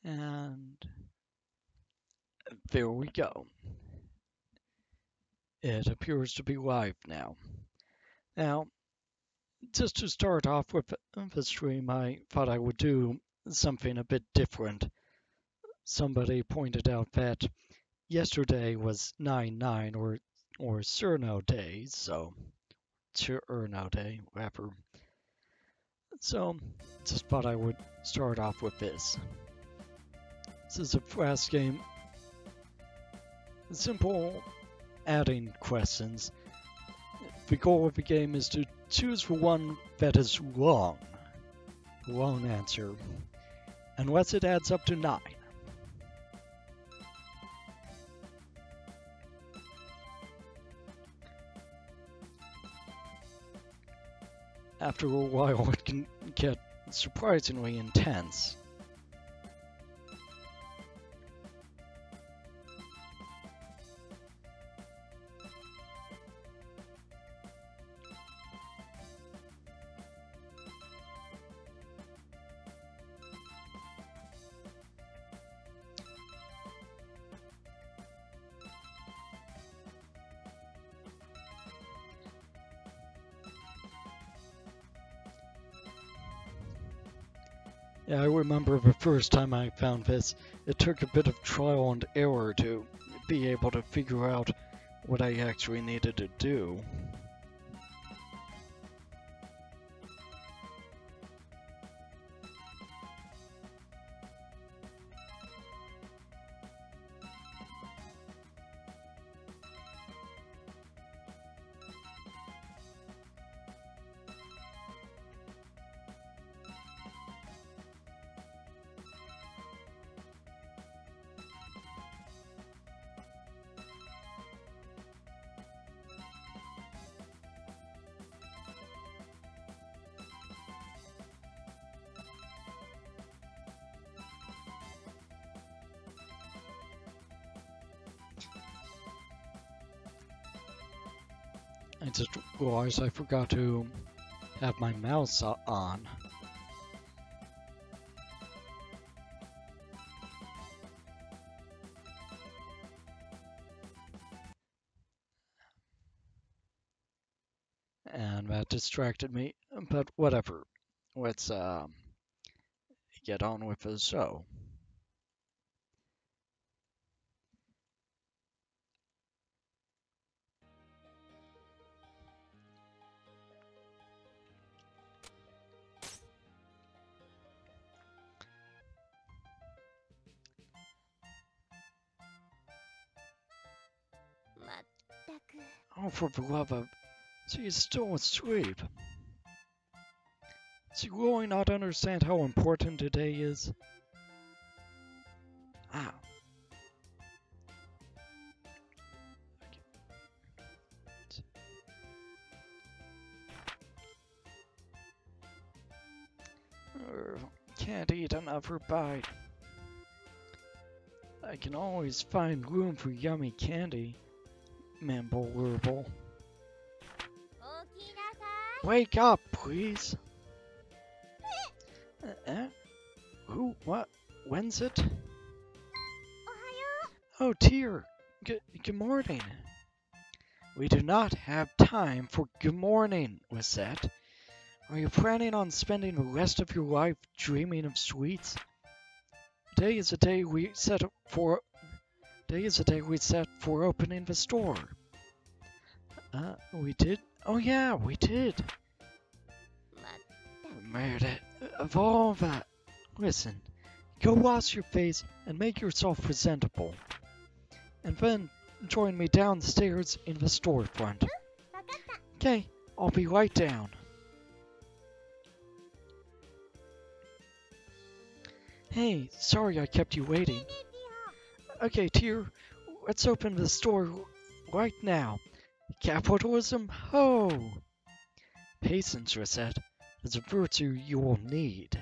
And there we go. It appears to be live now. Now, just to start off with the stream, I thought I would do something a bit different. Somebody pointed out that yesterday was 9/9 or Cerno Day, so Cerno Day, whatever. So, just thought I would start off with this. This is a fast game. Simple adding questions. The goal of the game is to choose the one that is wrong. Wrong answer. Unless it adds up to 9. After a while, it can get surprisingly intense. Yeah, I remember the first time I found this, it took a bit of trial and error to be able to figure out what I actually needed to do. I just realized I forgot to have my mouse on. And that distracted me, but whatever. Let's get on with the show. Oh, for the love of... She is still asleep. Does she really not understand how important today is? Ah. Can't eat another bite. I can always find room for yummy candy. Mumble Wurble. Wake up, please. Who? What? When's it? Oh, dear. Good morning. We do not have time for good morning, Recette. Are you planning on spending the rest of your life dreaming of sweets? Today is the day we set for opening the store. We did? Oh yeah, we did. Meredith, of all that, listen, go wash your face and make yourself presentable. And then join me downstairs in the storefront. Okay, I'll be right down. Hey, sorry I kept you waiting. Okay, Tear, let's open the store right now. Capitalism, ho! Patience, Recette, is a virtue you will need.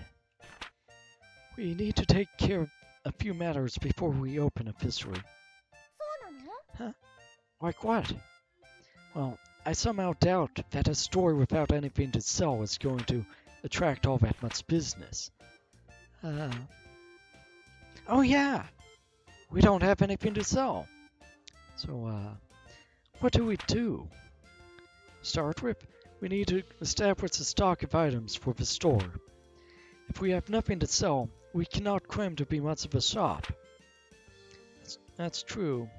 We need to take care of a few matters before we open officially. Huh? Like what? Well, I somehow doubt that a store without anything to sell is going to attract all that much business. Oh yeah, we don't have anything to sell. So, what do we do? Start with, we need to establish a stock of items for the store. If we have nothing to sell, we cannot claim to be much of a shop. That's true.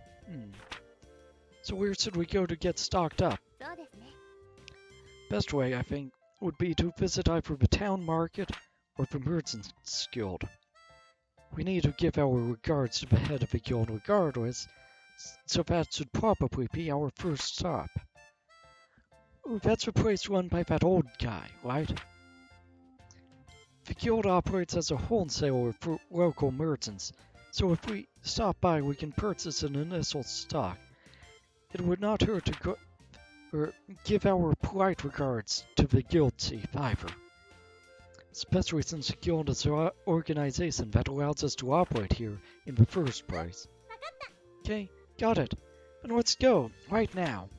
So where should we go to get stocked up? Best way, I think, would be to visit either the town market or the merchants guild. We need to give our regards to the head of the guild regardless, so that should probably be our first stop. Ooh, that's a place run by that old guy, right? The guild operates as a wholesaler for local merchants, so if we stop by we can purchase an initial stock. It would not hurt to go or give our polite regards to the guild chief either. Especially since the guild is an organization that allows us to operate here in the first place. Okay, got it. Then let's go, right now.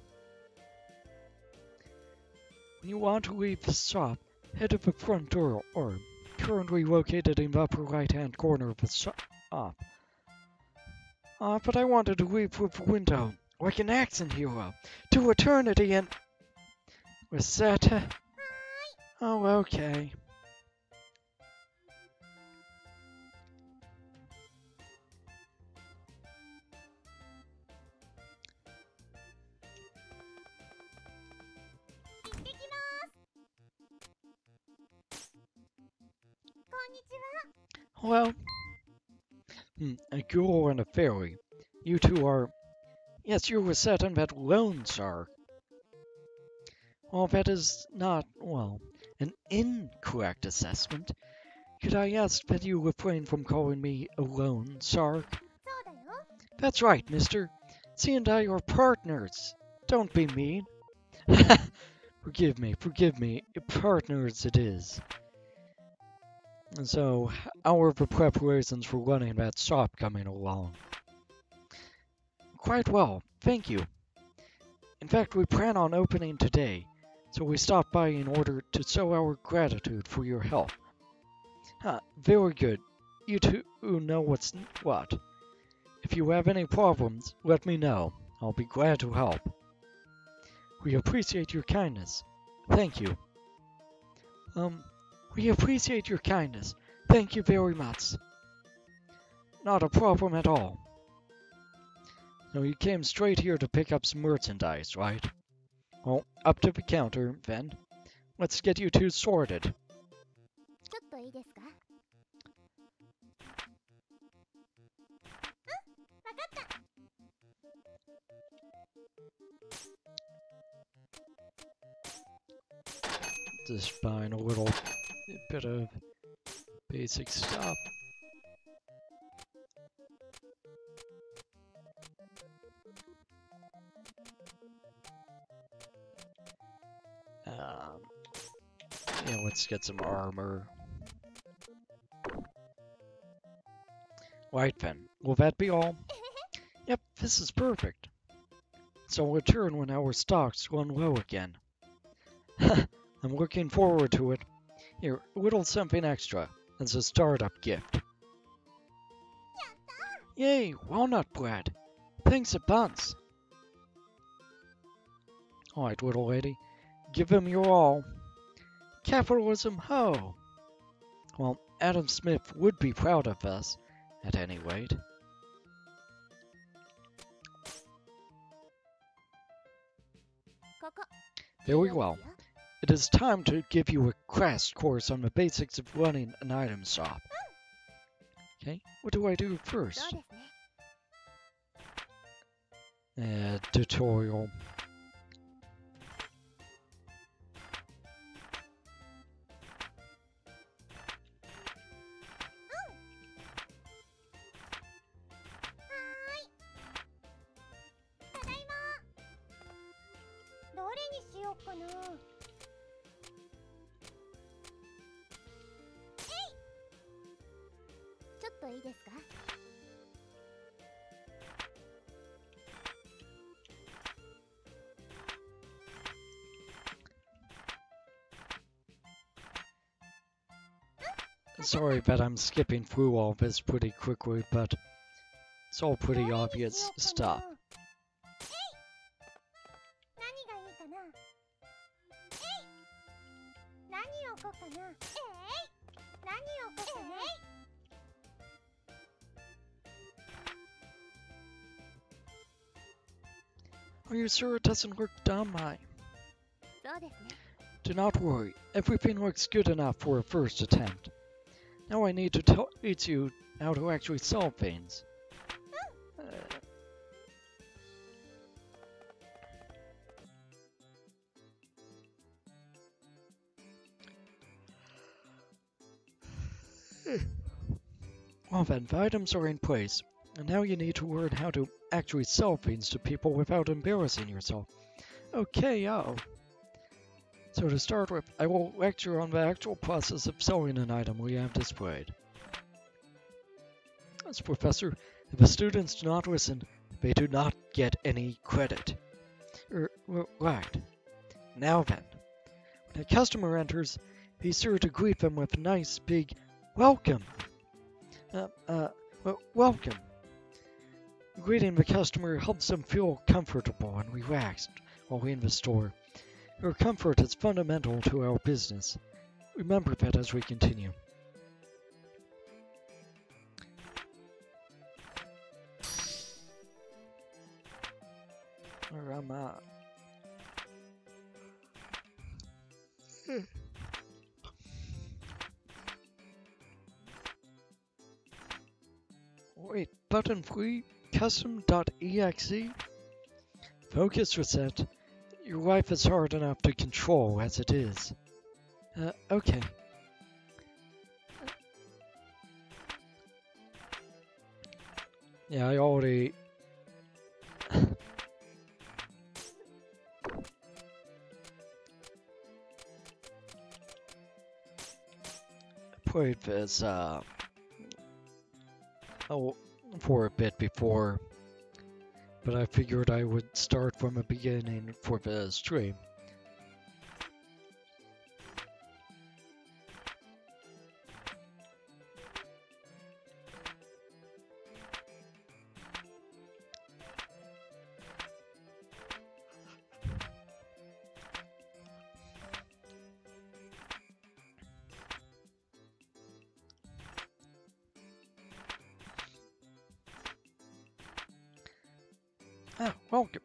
When you want to leave the shop, head to the front door, or currently located in the upper right-hand corner of the shop. But I wanted to leave through the window, like an action hero, to eternity and... Recettear? Oh, okay. Hello? A ghoul and a fairy. You two are... Yes, you were set on that lone shark. Well, that is not, well, an incorrect assessment. Could I ask that you refrain from calling me a lone shark? That's right, mister. She and I are partners. Don't be mean. Forgive me. Partners it is. And so, how are the preparations for running that shop coming along? Quite well, thank you. In fact, we plan on opening today, so we stopped by in order to show our gratitude for your help. Very good. You two know what's what. If you have any problems, let me know. I'll be glad to help. We appreciate your kindness. Thank you. We appreciate your kindness. Thank you very much. Not a problem at all. So you came straight here to pick up some merchandise, right? Well, up to the counter, then. Let's get you two sorted. Just buying a little bit of basic stuff. Yeah, let's get some armor. Right then, will that be all? Yep, this is perfect. So I'll return when our stocks run low again. I'm looking forward to it. Here, a little something extra as a startup gift. Yay, walnut bread. Thanks a bunch. Alright, little lady. Give them your all. Capitalism, ho! Well, Adam Smith would be proud of us, at any rate. Very well. It is time to give you a crash course on the basics of running an item shop. Okay, what do I do first? Tutorial. Sorry that I'm skipping through all this pretty quickly, but it's all pretty obvious stuff. Are you sure it doesn't look dumb? Do not worry, everything looks good enough for a first attempt. Now I need to teach you how to actually solve things. Well then, the items are in place, and now you need to learn how to actually sell things to people without embarrassing yourself. Okay, So to start with, I will lecture on the actual process of selling an item we have displayed. As Professor, if the students do not listen, they do not get any credit. Right. Now then, when a customer enters, be sure to greet them with a nice big welcome. Welcome. Greeting the customer helps them feel comfortable and relaxed while in the store. Your comfort is fundamental to our business. Remember that as we continue. Wait, button free? Custom.exe? Focus reset. Your life is hard enough to control as it is. Okay. Yeah, I already... played this, for a bit before, but I figured I would start from the beginning for the stream. Welcome.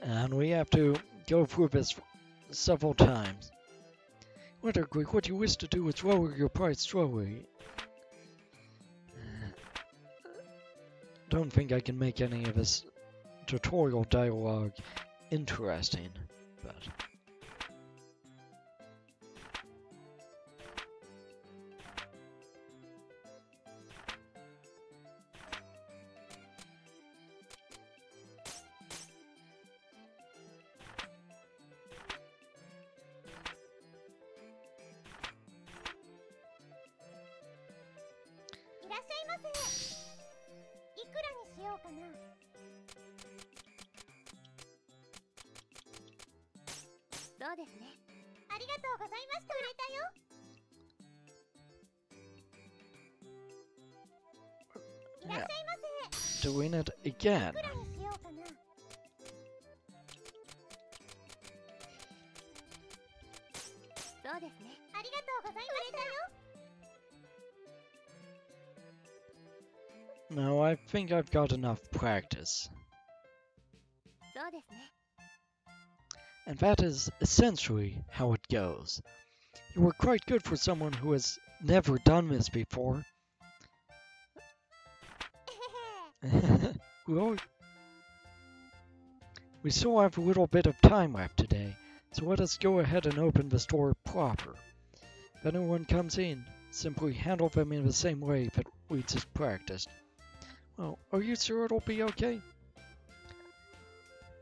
And we have to go through this several times. What you wish to do is lower your price slowly. Don't think I can make any of this tutorial dialogue interesting, but... Yeah. Doing it again. No, I think I've got enough practice. And that is essentially how it goes. You were quite good for someone who has never done this before. Well, we still have a little bit of time left today, so let us go ahead and open the store proper. If anyone comes in, simply handle them in the same way that we just practiced. Well, are you sure it'll be okay?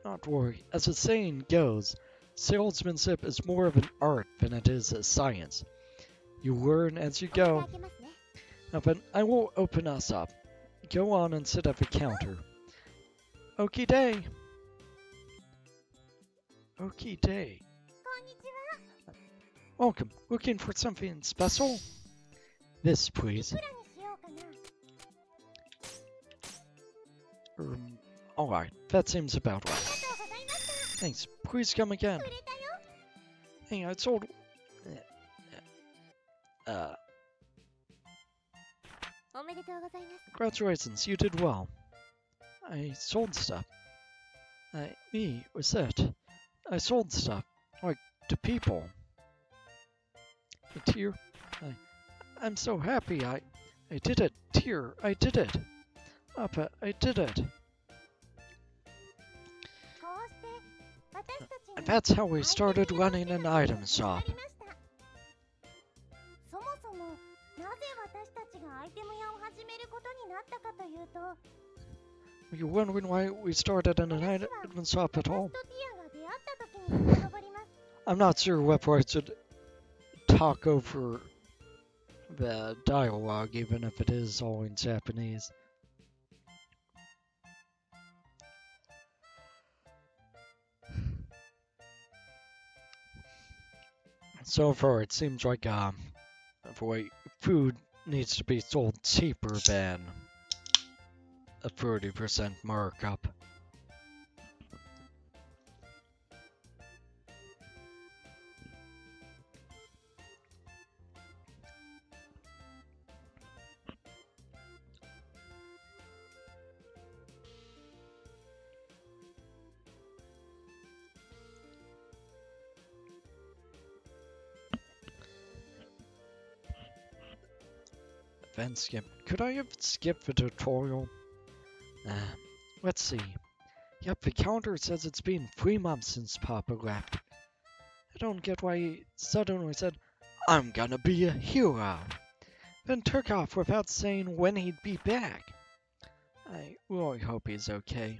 Not worry. As the saying goes, salesmanship is more of an art than it is a science. You learn as you go. Now then, I will open us up. Go on and sit at the counter. Okie day. Okie day. Welcome. Looking for something special? This, please. Alright, that seems about right. Thanks. Please come again. Hey, I sold... Congratulations, you did well. I sold stuff. Me, Recettear. I sold stuff. Like, to people. Tear, I'm so happy. I did it. Tear, I did it. Papa, I did it. And that's how we started running an item shop. Are you wondering why we started an item shop at all? I'm not sure what I should talk over the dialogue, even if it is all in Japanese. So far, it seems like food needs to be sold cheaper than a 30% markup. Event skip. Could I have skipped the tutorial? Let's see. Yep, the calendar says it's been 3 months since Papa left. I don't get why he suddenly said, I'm gonna be a hero. Then took off without saying when he'd be back. I really hope he's okay.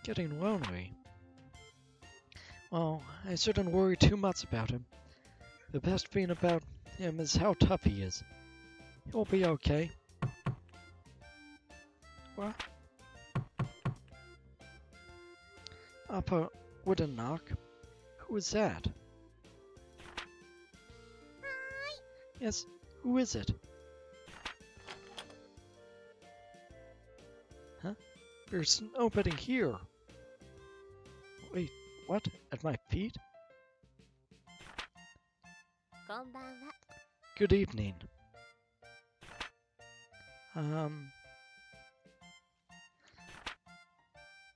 Getting lonely. Well, I shouldn't worry too much about him. The best thing about him is how tough he is. He'll be okay. What? Papa wouldn't knock. Who is that? Hi. Yes, who is it? Huh? There's nobody here. Wait, what? At my feet? Good evening.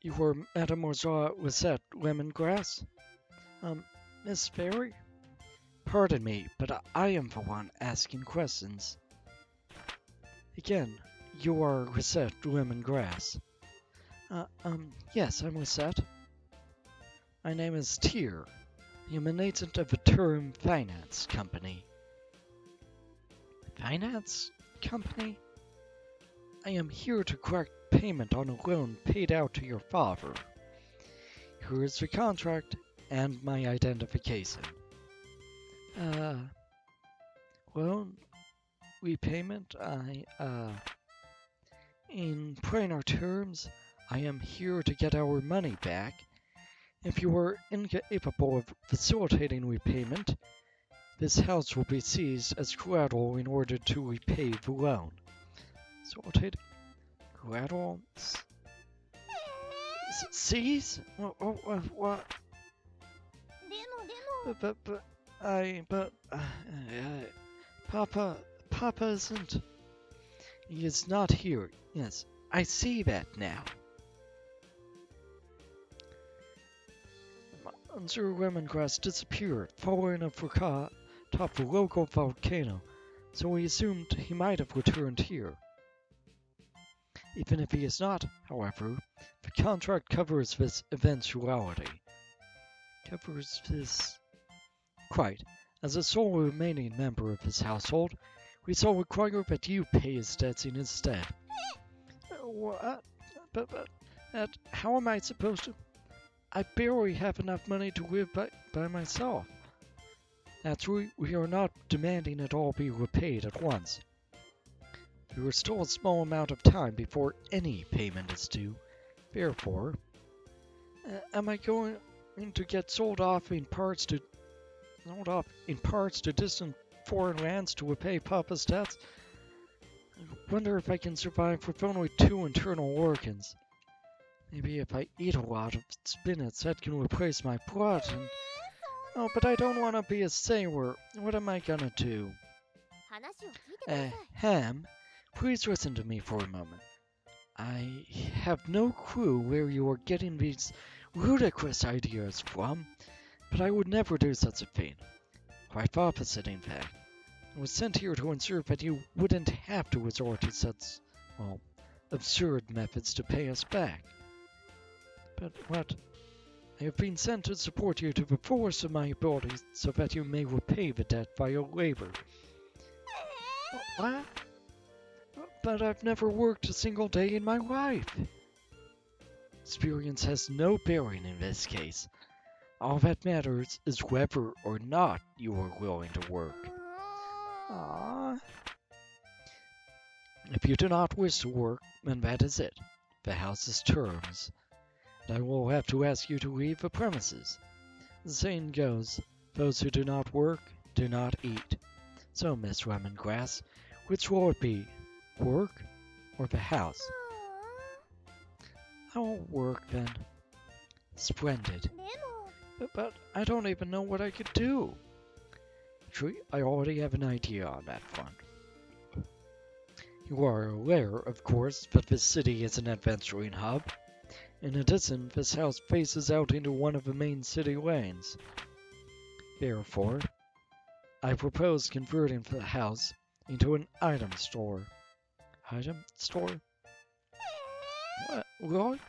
You were Mademoiselle Recettear Lemongrass? Miss Fairy? Pardon me, but I am the one asking questions. Again, you are Recettear Lemongrass. Yes, I'm Recettear. My name is Tear. I am an agent of the Term Finance Company. Finance Company? I am here to collect payment on a loan paid out to your father. Here is the contract and my identification. Loan repayment, in plainer terms, I am here to get our money back. If you are incapable of facilitating repayment, this house will be seized as collateral in order to repay the loan. Facilitating collateral? Seize? What? Papa isn't. He is not here. Yes, I see that now. Sir Lemongrass disappeared following a fracas atop the local volcano, so we assumed he might have returned here. Even if he is not, however, the contract covers this eventuality. Covers this... Quite. As a sole remaining member of his household, we shall require that you pay his debts instead. What? But, how am I supposed to... I barely have enough money to live by myself. Naturally, we are not demanding it all be repaid at once. There is still a small amount of time before any payment is due. Therefore, am I going... and to get sold off in parts to distant foreign lands to repay Papa's debts. I wonder if I can survive with only 2 internal organs. Maybe if I eat a lot of spinach, that can replace my blood and... Oh, but I don't want to be a sailor. What am I gonna do? Ham, please listen to me for a moment. I have no clue where you are getting these ludicrous ideas from, but I would never do such a thing. Quite the opposite, in fact. I was sent here to ensure that you wouldn't have to resort to such, well, absurd methods to pay us back. But what? I have been sent to support you to the fullest of my abilities so that you may repay the debt via labor. What? But I've never worked a single day in my life. Experience has no bearing in this case. All that matters is whether or not you are willing to work. Aww. If you do not wish to work, then that is it. The house's terms. And I will have to ask you to leave the premises. The saying goes, those who do not work, do not eat. So, Miss Lemongrass, which will it be? Work or the house? I will work then. Splendid. But I don't even know what I could do. Actually, I already have an idea on that front. You are aware, of course, that this city is an adventuring hub. In addition, this house faces out into one of the main city lanes. Therefore, I propose converting the house into an item store. Item store? What? Really?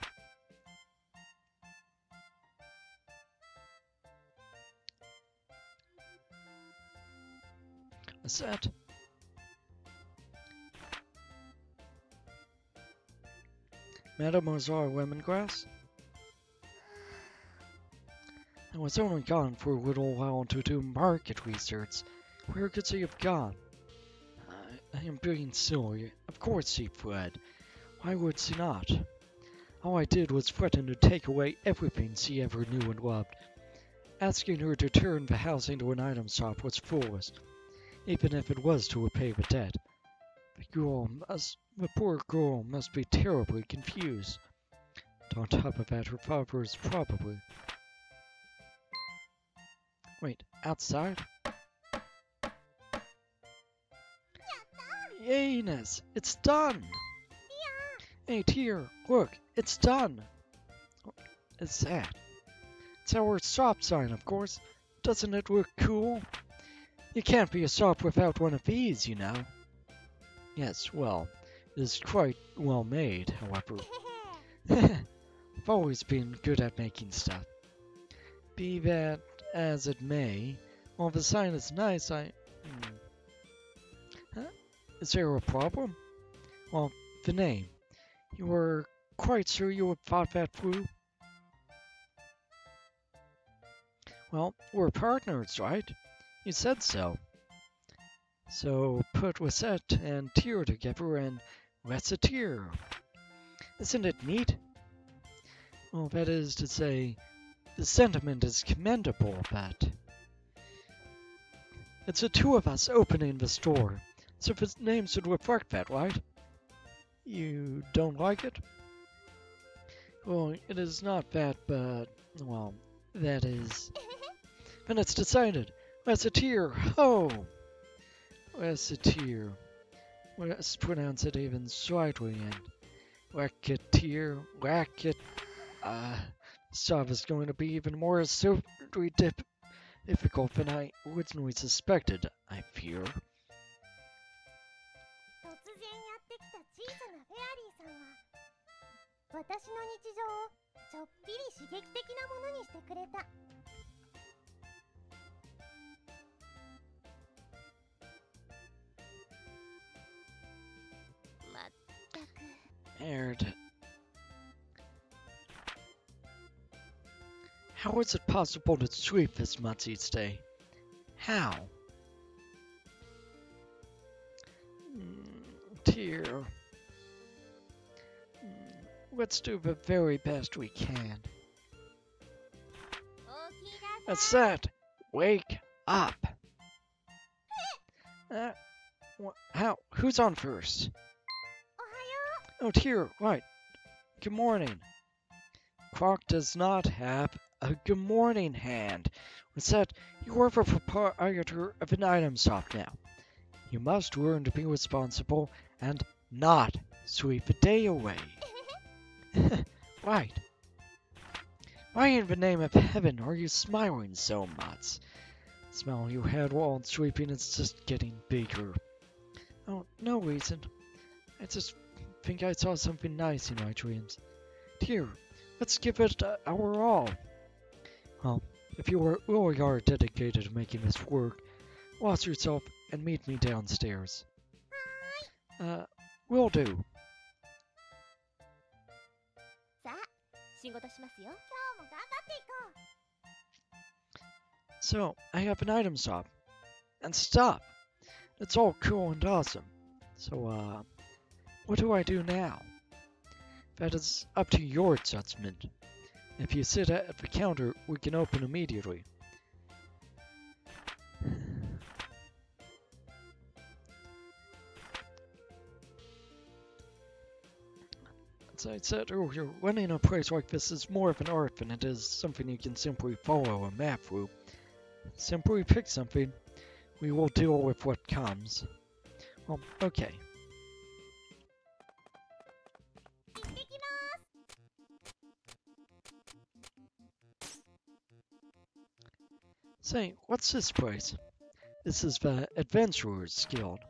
What's that? Mademoiselle Lemongrass? I was only gone for a little while to do market research. Where could she have gone? I am being silly. Of course she fled. Why would she not? All I did was threaten to take away everything she ever knew and loved. Asking her to turn the house into an item shop was foolish, even if it was to repay the debt. The poor girl must be terribly confused. And on top of that, her father is probably... Wait, outside? Yayness, it's done! Hey, Tear, look, it's done! It's that. It's our shop sign, of course. Doesn't it look cool? You can't be a shop without one of these, you know. Yes, well, it is quite well made, however. I've always been good at making stuff. Be that as it may, while the sign is nice, Huh? Is there a problem? Well, the name. You were quite sure you had thought that through? Well, we're partners, right? You said so. So put Recette and Tear together and Recettear. Isn't it neat? Well, that is to say, the sentiment is commendable, but... It's the two of us opening the store, so the name should reflect that, right? You don't like it? Well, it is not that, but... well, that is... Then it's decided. Recettear, ho! Recettear. Let's pronounce it even slightly and Recettear, Racket. This job is going to be even more absurdly difficult than I originally suspected, I fear. 突然やってきた小さなフェアリーさんは私の日常をちょっぴり刺激的なものにしてくれた。まったく。Aired. How is it possible to sweep this much each day? How? Dear. Let's do the very best we can. Recette, wake up. How? Who's on first? おはよ Oh, dear, right. Good morning. Croc does not have a good morning hand. Recette, you are the proprietor of an item shop now. You must learn to be responsible and not sweep the day away. Right. Why in the name of heaven are you smiling so much? The smile you had while sweeping is just getting bigger. Oh, no reason. I just think I saw something nice in my dreams. Here, let's give it our all. Well, if you really are dedicated to making this work, wash yourself and meet me downstairs. Will do. う。さあ、仕事しますよ。今日も頑張っていこう。 So, I have an item shop. And stop! It's all cool and awesome. So, what do I do now? That is up to your judgment. If you sit at the counter, we can open immediately. As I said earlier, running a place like this is more of an art than it is something you can simply follow a map through. Simply pick something. We will deal with what comes. Well, okay. 行ってきます。 Say, what's this place? This is the Adventurers Guild.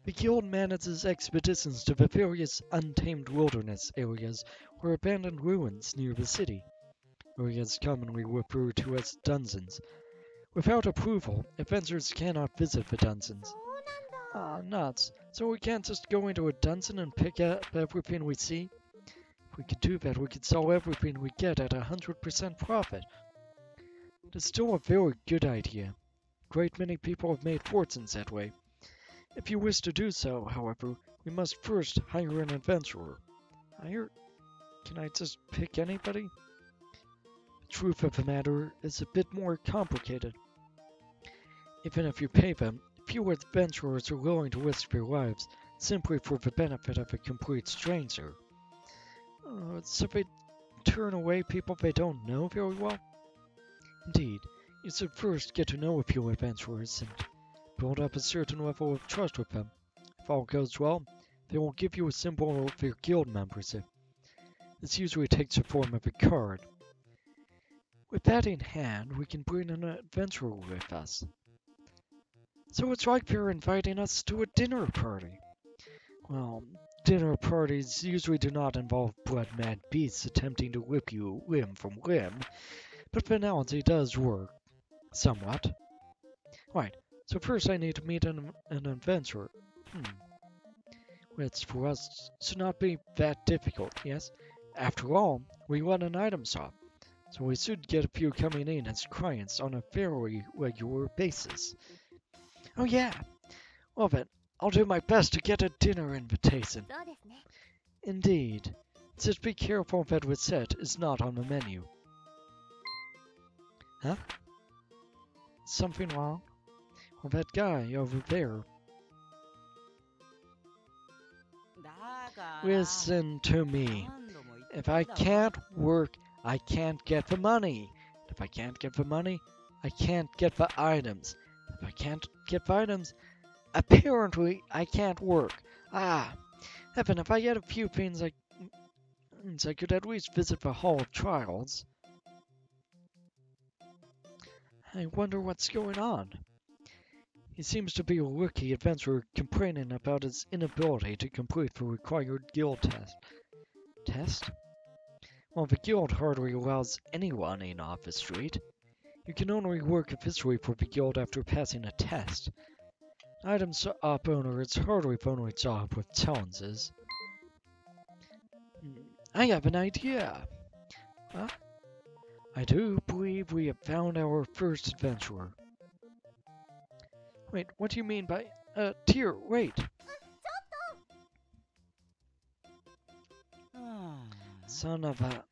The guild manages expeditions to the various untamed wilderness areas or abandoned ruins near the city, areas commonly referred to as dungeons. Without approval, adventurers cannot visit the dungeons. そうなんだ。 Ah, nuts. So we can't just go into a dungeon and pick up everything we see? If we could do that, we could sell everything we get at 100% profit. It's still a very good idea. A great many people have made fortunes that way. If you wish to do so, however, we must first hire an adventurer. Hire? Can I just pick anybody? The truth of the matter is a bit more complicated. Even if you pay them, few adventurers are willing to risk their lives simply for the benefit of a complete stranger. So they turn away people they don't know very well? Indeed, you should first get to know a few adventurers and build up a certain level of trust with them. If all goes well, they will give you a symbol of their guild membership. This usually takes the form of a card. With that in hand, we can bring an adventurer with us. So it's like they're inviting us to a dinner party. Well, dinner parties usually do not involve blood-mad beasts attempting to rip you limb from limb, but the analogy does work. Somewhat. Right, so first I need to meet an adventurer. Which for us should not be that difficult, yes? After all, we run an item shop, so we should get a few coming in as clients on a fairly regular basis. Oh yeah! Well then, I'll do my best to get a dinner invitation. そうですね。 Indeed. Just be careful that Recette is not on the menu. Huh? Something wrong? Well, that guy over there. Listen to me. If I can't work, I can't get the money. If I can't get the money, I can't get the items. If I can't get the items, apparently I can't work. Ah, heaven, if I get a few things I could at least visit the Hall of Trials. I wonder what's going on. He seems to be a rookie adventurer complaining about his inability to complete the required guild test. Test? Well, the guild hardly allows anyone in off the street. You can only work officially for the guild after passing a test. Item shop owner is hardly the only job with challenges. I have an idea. Huh? I do believe we have found our first adventurer. Wait, what do you mean by... Tyr, wait! Son of a...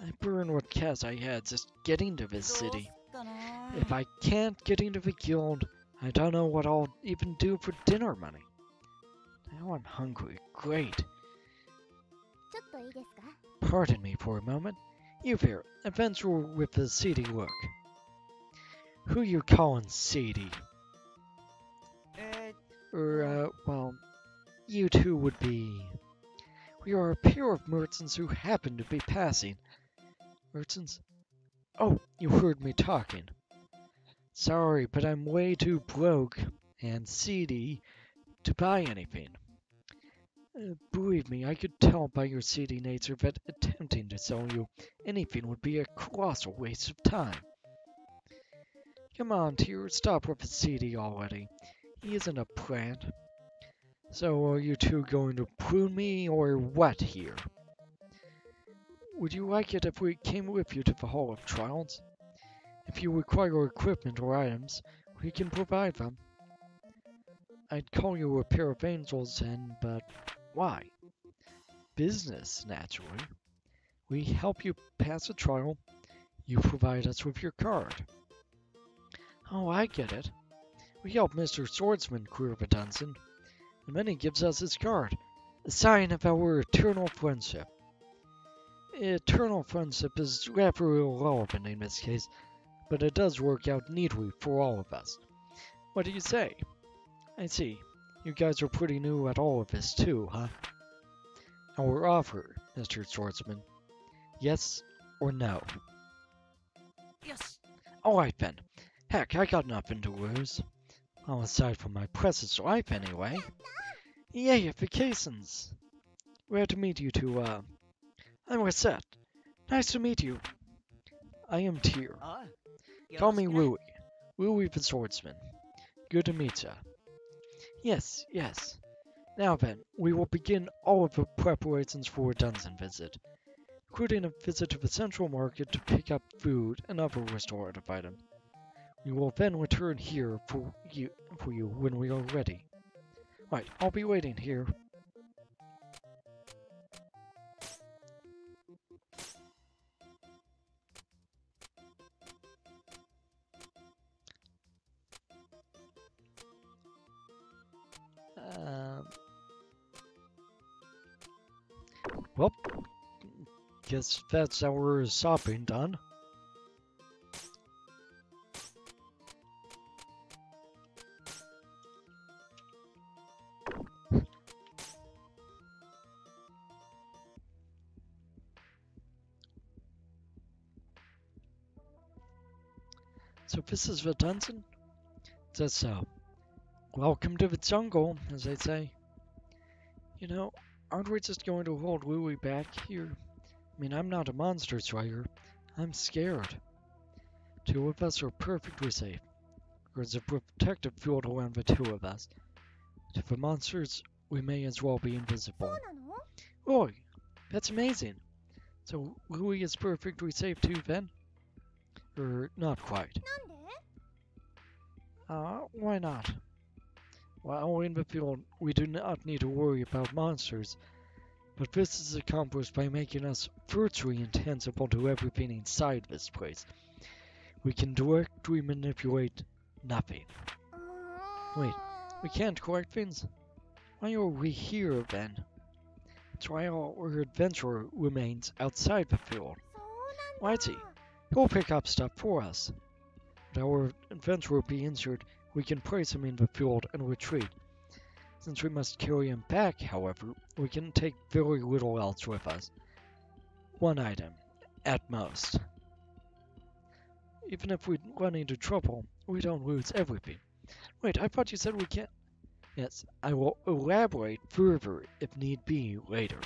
I burned what cash I had just getting to this city. If I can't get into the guild, I don't know what I'll even do for dinner money. Now I'm hungry. Great. ちょっといいですか? Pardon me for a moment. You here, adventurer with a seedy look. Who you calling seedy? Well, you two would be... We are a pair of merchants who happen to be passing. Merchants? Oh, you heard me talking. Sorry, but I'm way too broke and seedy to buy anything. Believe me, I could tell by your seedy nature that attempting to sell you anything would be a colossal waste of time. Come on, Tyr, stop with the seedy already. He isn't a plant. So are you two going to prune me or what here? Would you like it if we came with you to the Hall of Trials? If you require equipment or items, we can provide them. I'd call you a pair of angels but why? Business, naturally. We help you pass a trial, you provide us with your card. Oh, I get it. We help Mr. Swordsman clear the dungeon, and then he gives us his card, a sign of our eternal friendship. Eternal friendship is rather irrelevant in this case, but it does work out neatly for all of us. What do you say? I see. You guys are pretty new at all of this too, huh? Our offer, Mr. Swordsman. Yes or no? Yes. Alright then. Heck, I got nothing to lose. Well, aside from my precious life anyway. Yay, vacations! Glad to meet you two, I'm Recette. Nice to meet you. I am Tyr. Call me Louie. Louie the Swordsman. Good to meet ya. Yes, yes. Now then, we will begin all of the preparations for a dungeon visit, including a visit to the central market to pick up food and other restorative items. We will then return here for you when we are ready. Right, I'll be waiting here. Well, guess that's our shopping done. So this is the dungeon? That's so. Welcome to the jungle, as they say. You know, aren't we just going to hold Louie back here? I mean, I'm not a monster slayer. I'm scared. Two of us are perfectly safe. There's a protective field around the two of us. To the monsters, we may as well be invisible. そうなの? Roy, that's amazing. So Louie is perfectly safe too then? Or not quite. なんで? Why not? While in the field, we do not need to worry about monsters, but this is accomplished by making us virtually insensible to everything inside this place. We can directly manipulate nothing. Wait, we can't collect things? Why are we here then? That's why our adventurer remains outside the field. そうなんだ. Why is he? He'll pick up stuff for us. If our adventurer be injured, we can place him in the field and retreat. Since we must carry him back, however, we can take very little else with us. One item, at most. Even if we run into trouble, we don't lose everything. Wait, I thought you said we can't... Yes, I will elaborate further if need be later.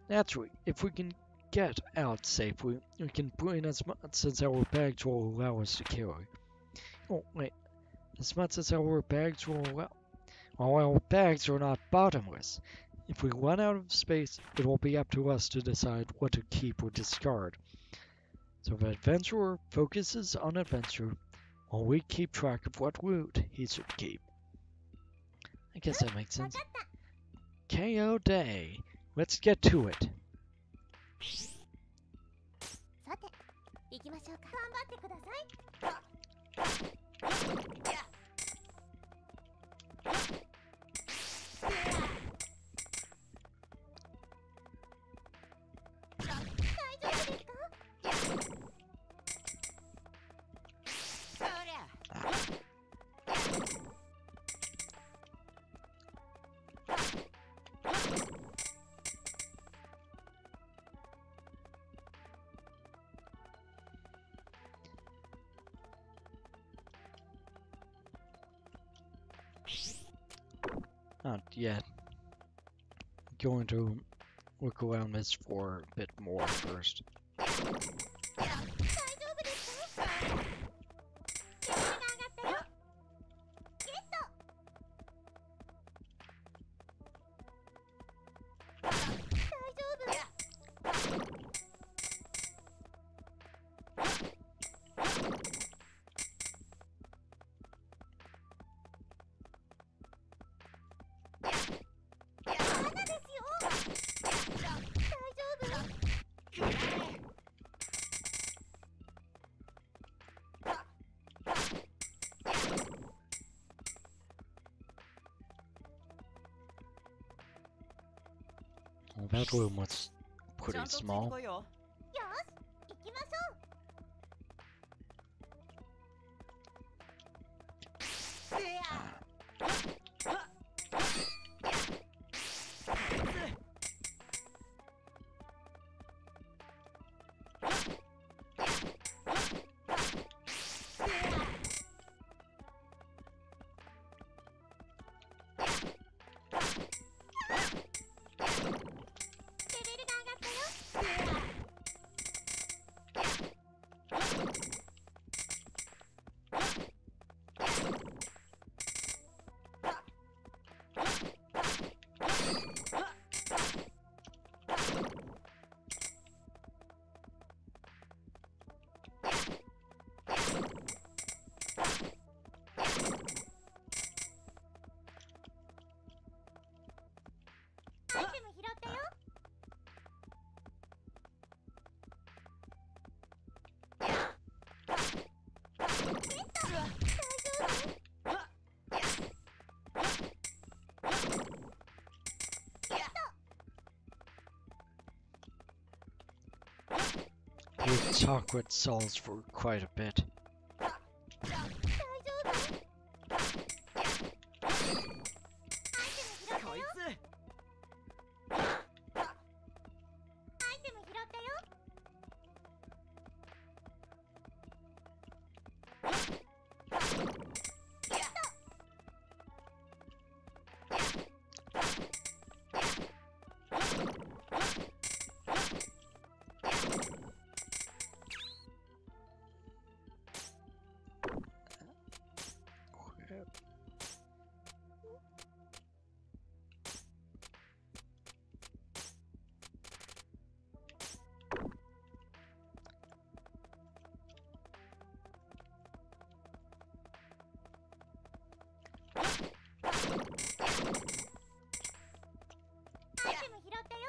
Naturally, if we can get out safely, we can bring as much as our bags will allow us to carry. Oh, wait. As much as our bags will allow... Well, our bags are not bottomless. If we run out of space, it will be up to us to decide what to keep or discard. So the adventurer focuses on adventure, while we keep track of what loot he should keep. I guess that makes sense. KO day. Let's get to it. さて、行きましょうか.ましょうか。頑張ってください。大丈夫ですか？そりゃ Not yet. Going to look around this for a bit more first. 大丈夫ですか？レベルが上がったよ。ゲット。大丈夫。罠ですよ。大丈夫。Well, that room was ち pretty ゃんとついて small. こいよ。よし、行きましょう。レベルが上がったよ。アイテム拾ったよ。With chocolate solves for quite a bit. 大丈夫？アイテム拾ったよ。こいつアイテム拾ったよ。アイテム拾ったよ。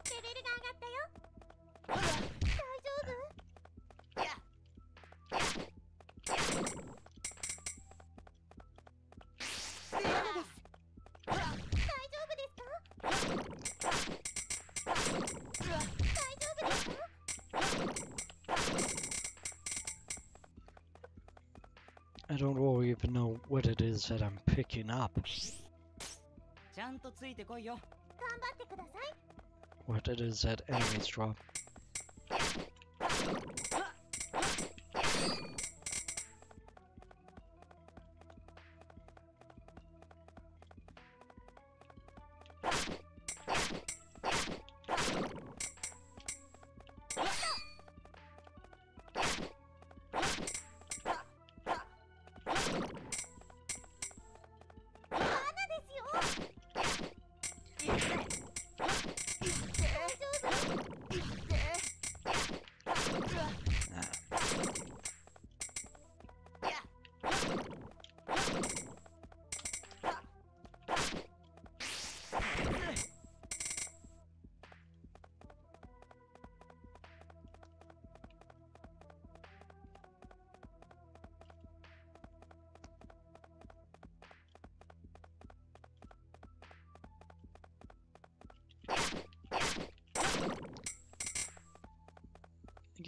レベルが上がったよ。大丈夫？罠です。大丈夫ですか？大丈夫ですか？ I don't really even know what it is that I'm picking up. ちゃんとついてこいよ。頑張ってください。 What it is that enemies drop.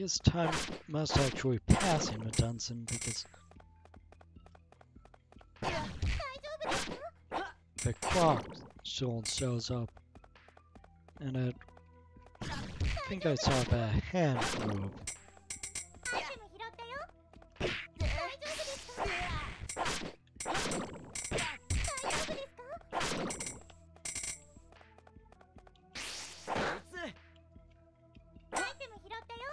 guess time must actually pass him a Dunson because the clock still shows up. And I think I saw the hand move. アイテム拾ったよ。大丈夫ですか？大丈夫ですか？アイテム拾ったよ。大丈夫？アイテム拾ったよ。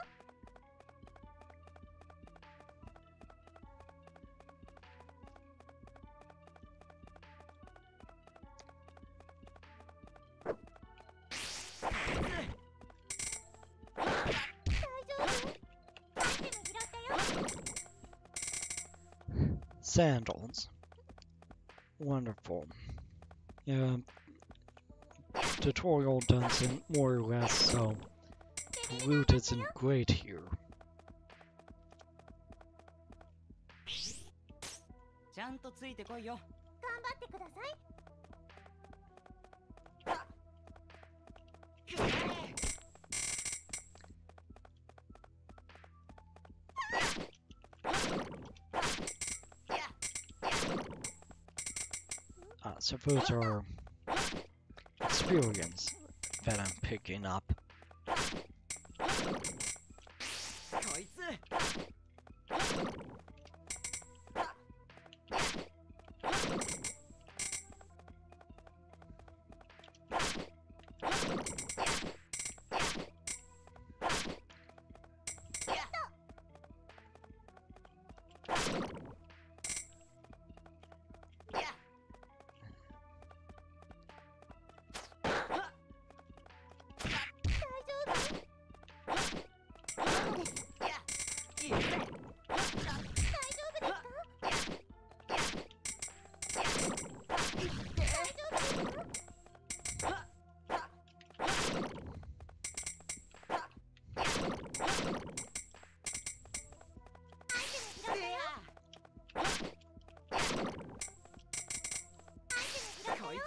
Sandals. Wonderful. Yeah, tutorial Dunson, more or less, so the loot isn't great here. ちゃんとついてこいよ。頑張ってください。So those are experience that I'm picking up. こいつ。 こいつ。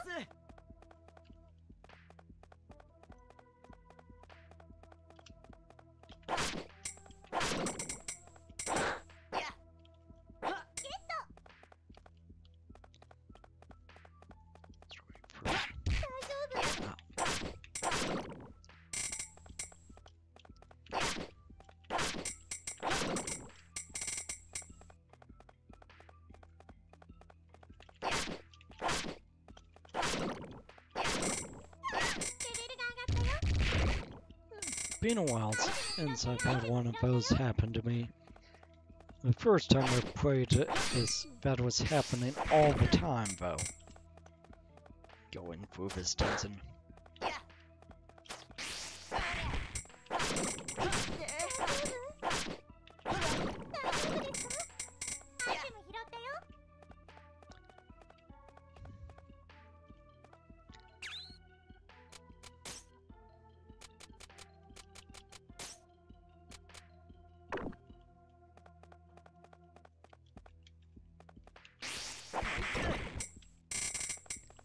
Been a while since I've had one of those happen to me. The first time I played it, that was happening all the time, though. Going through this Dunson.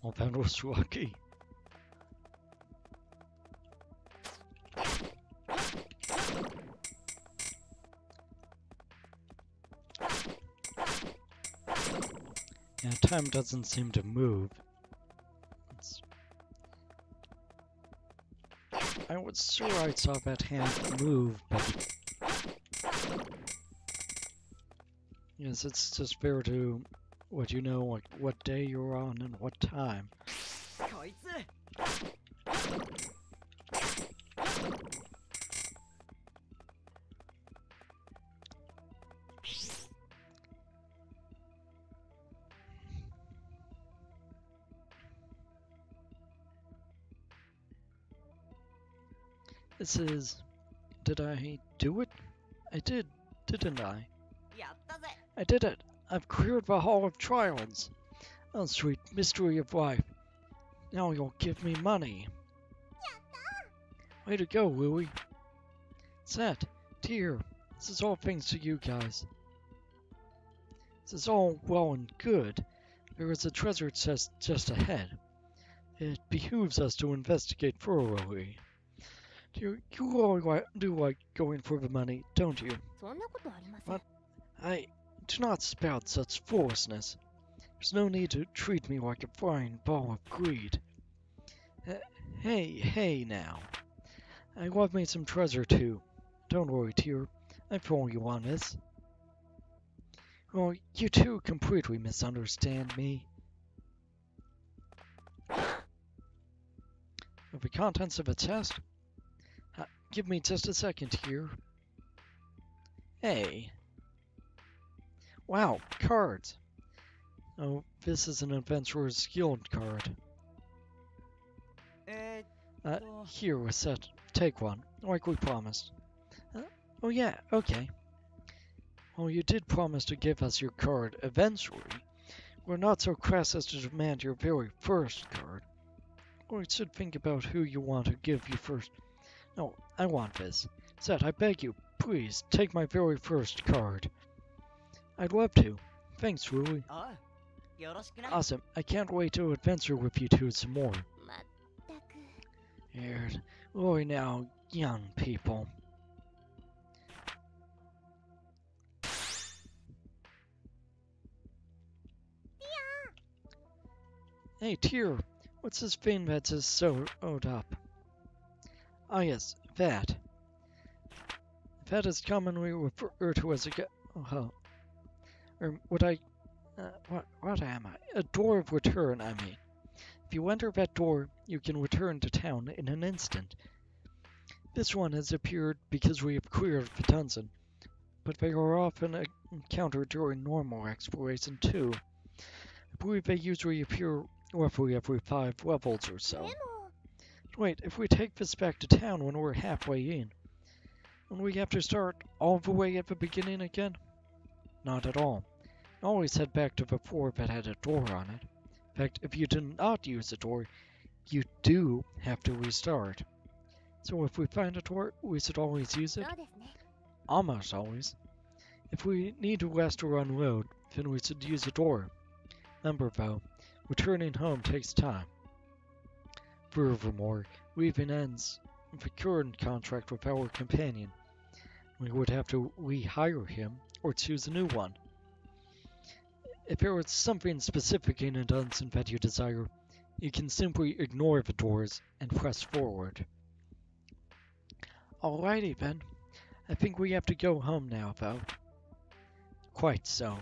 お楽しわけ。Yeah, time doesn't seem to move. I was sure I saw that hand move, but yes, it's just fair to what you know, like what day you're on and what time. こいつ。 This is... Did I do it? I did, didn't I? やったぜ。 I did it! I've cleared the Hall of Trials! Oh, sweet mystery of life. Now you'll give me money. Way to go, Louie. Set, dear, this is all thanks to you guys. This is all well and good. There is a treasure chest just ahead. It behooves us to investigate thoroughly. You all do like going for the money, don't you? そんなことありません What? I do not spout such foolishness. There's no need to treat me like a flying ball of greed. Hey now. I love me some treasure too. Don't worry, Tyr. I feel you on this. Well, you two completely misunderstand me. Of the contents of a chest? Give me just a second here. Hey. Wow, cards. Oh, this is an adventurer's guild card. えーっと Here, Recettear. Take one, like we promised. Oh yeah, okay. Well, you did promise to give us your card eventually. We're not so crass as to demand your very first card. We should think about who you want to give you first. No, I want this. Zed, I beg you, please, take my very first card. I'd love to. Thanks, Rui. おうよろしくな Awesome. I can't wait to adventure with you two some more. まったく Here, Roy now, young people. Hey, Tyr, what's this thing that is sewed up? Ah, yes, that. That is commonly referred to as a or what am I? A door of return, I mean. If you enter that door, you can return to town in an instant. This one has appeared because we have cleared the dungeon, but they are often encountered during normal exploration too. I believe they usually appear roughly every 5 levels or so. でも Wait, if we take this back to town when we're halfway in, won't we have to start all the way at the beginning again? Not at all. Always head back to the floor that had a door on it. In fact, if you do not use the door, you do have to restart. So if we find a door, we should always use そ it? うですね Almost always. If we need to rest or unload, then we should use a door. Remember though, returning home takes time. Furthermore, we even ends the current contract with our companion. We would have to rehire him or choose a new one. If there is something specific in a dungeon that you desire, you can simply ignore the doors and press forward. Alrighty then. I think we have to go home now, though. Quite so.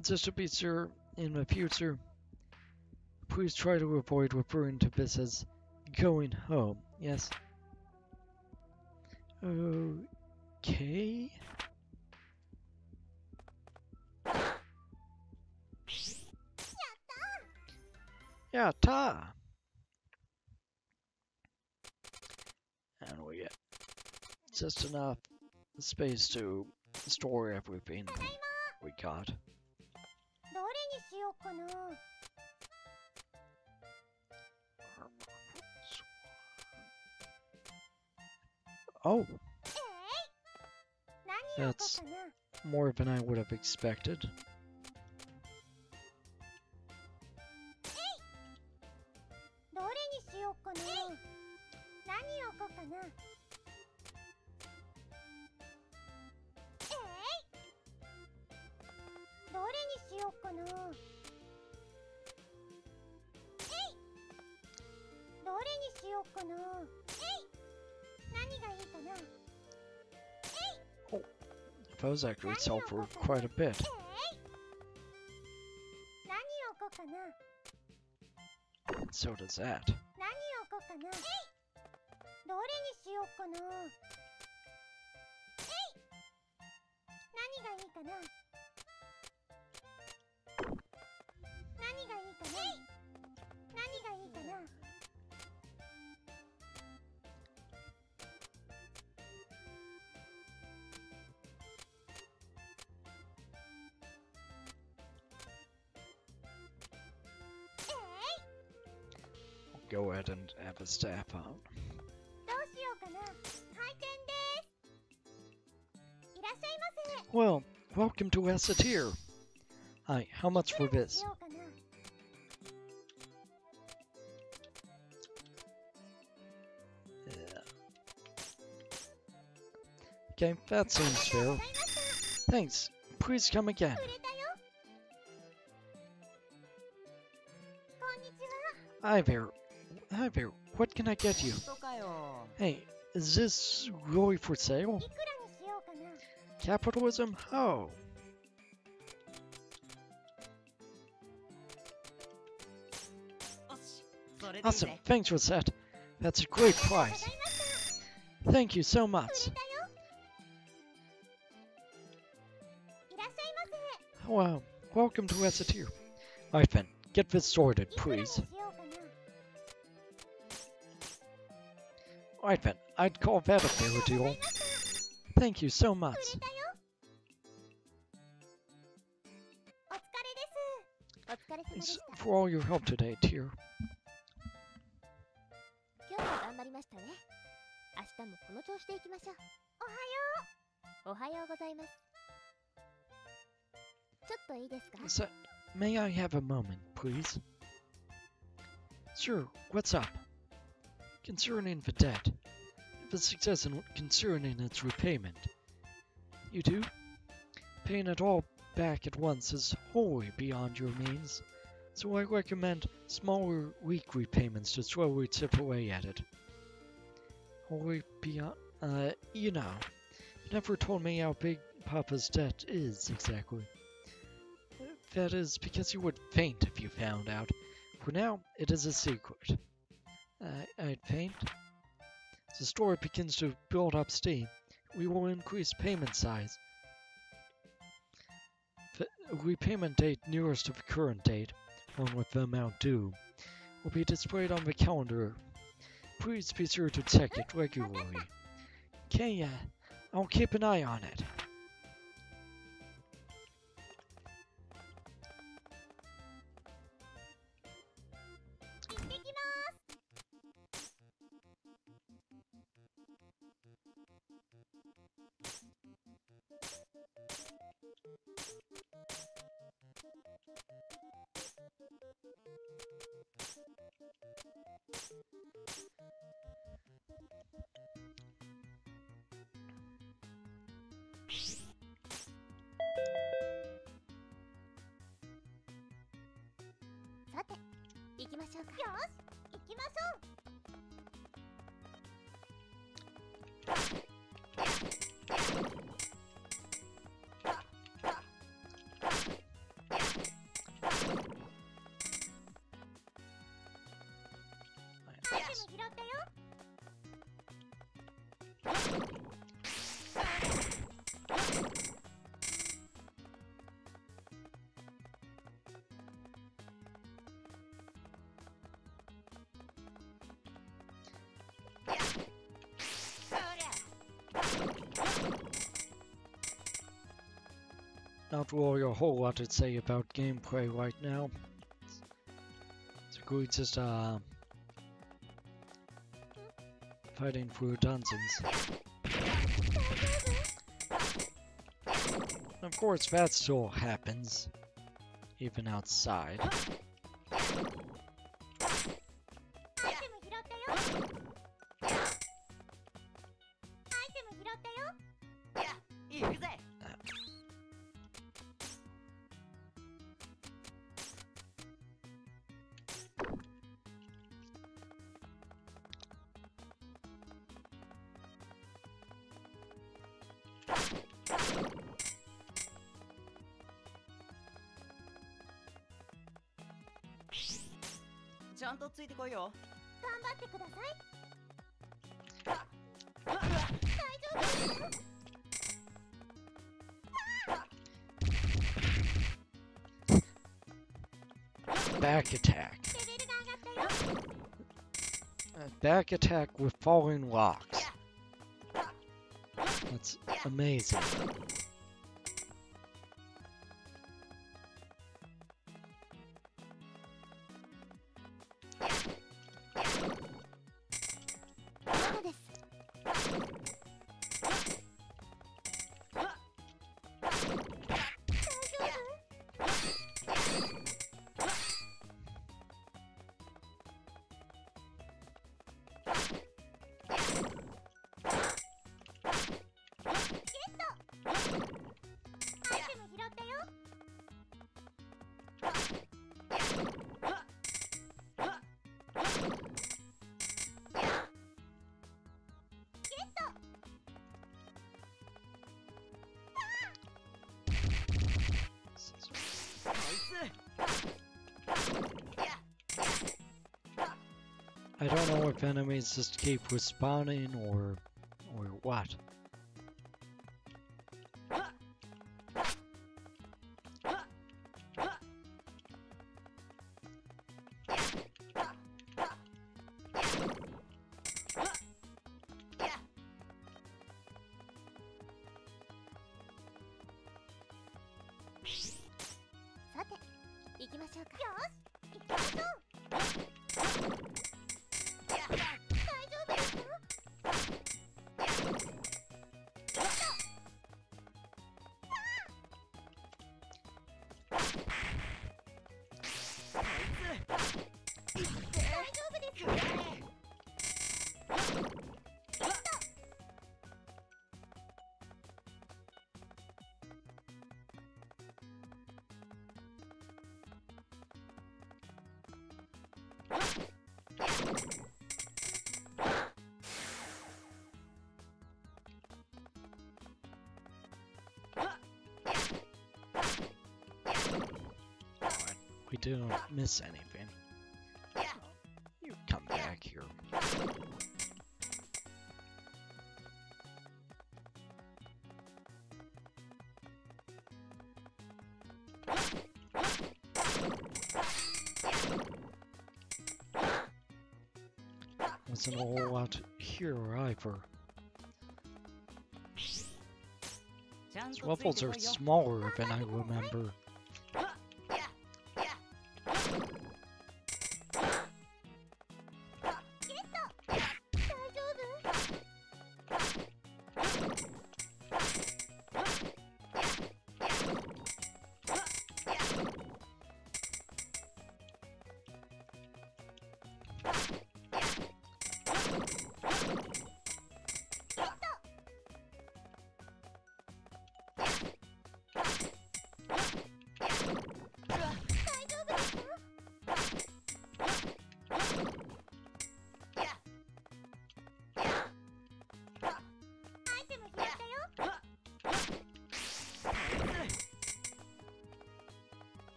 Just to be sure, in the future, please try to avoid referring to this as going home, yes? Okay. Yatta! And we get just enough space to store everything we got. どれにしようかな Oh, 何を置こうかな more than I would have expected. どれにしようかな何を置こうかなどれにしようかなどれにしようかな何がいいかな Those actually sell for quite a bit. 何を置こうかな So does that. 何を置こうかなどれにしようかな何がいいかな何がいいかな何がいいかな Go ahead and have a staff out. どうしようかな開店ですいらっしゃいませ Well, welcome to Recettear. Hi, how much ど for れにし this? ようかな Yeah. Okay, that seems fair. Thanks. Please come again. 売れたよ。こんにちは。 Hi there. Hi there. What can I get you? 本当かよ。 Hey, is this really for sale? いくらにしようかな。 Capitalism? Oh. よし、それでいい Awesome. ぜ。 Thanks, Rosette. That's a great ござ price. いました。 Thank you so 売 much. れたよ。いらっしゃいませ。 Well, welcome to Recettear. Right then, get this sorted, いくらに please. しようかな。 Right then, I'd call that a ありが fair とうござ deal. いました。 Thank you so 売 much. れたよ。お疲れです。お疲れ様で Thanks した。 for all your help today, Tear. 今日も頑張りましたね。明日もこの調子でいきましょう。おはよう。おはようございます。ちょっといいですか？ So, may I have a moment, please? Sure, what's up? Concerning the debt, the success and concerning its repayment. You do? Paying it all back at once is wholly beyond your means, so I recommend smaller week repayments to slowly chip away at it. Wholly beyond, you know, you never told me how big Papa's debt is exactly. That is because you would faint if you found out. For now, it is a secret. I'd faint. As the story begins to build up steam, we will increase payment size. The repayment date nearest to the current date, along with the amount due, will be displayed on the calendar. Please be sure to check it regularly. Okay, I'll keep an eye on it. 行ってきます。 さて、行きましょうか。よし、行きましょう。 アイテム拾ったよ。 Not really a whole lot to say about gameplay right now. So we're just fighting through dungeons. Of course, that still happens, even outside. アイテム拾ったよ。 アイテム拾ったよ。 行くぜ。 ちゃんとついてこいよ。 頑張ってください。大丈夫ですか？ Back attack. レベルが上がったよ。 Back attack with falling rocks. That's amazing. I don't know if enemies just keep respawning or what. We didn't miss anything. You come back here. Wasn't a whole lot here either. These levels are smaller than I remember.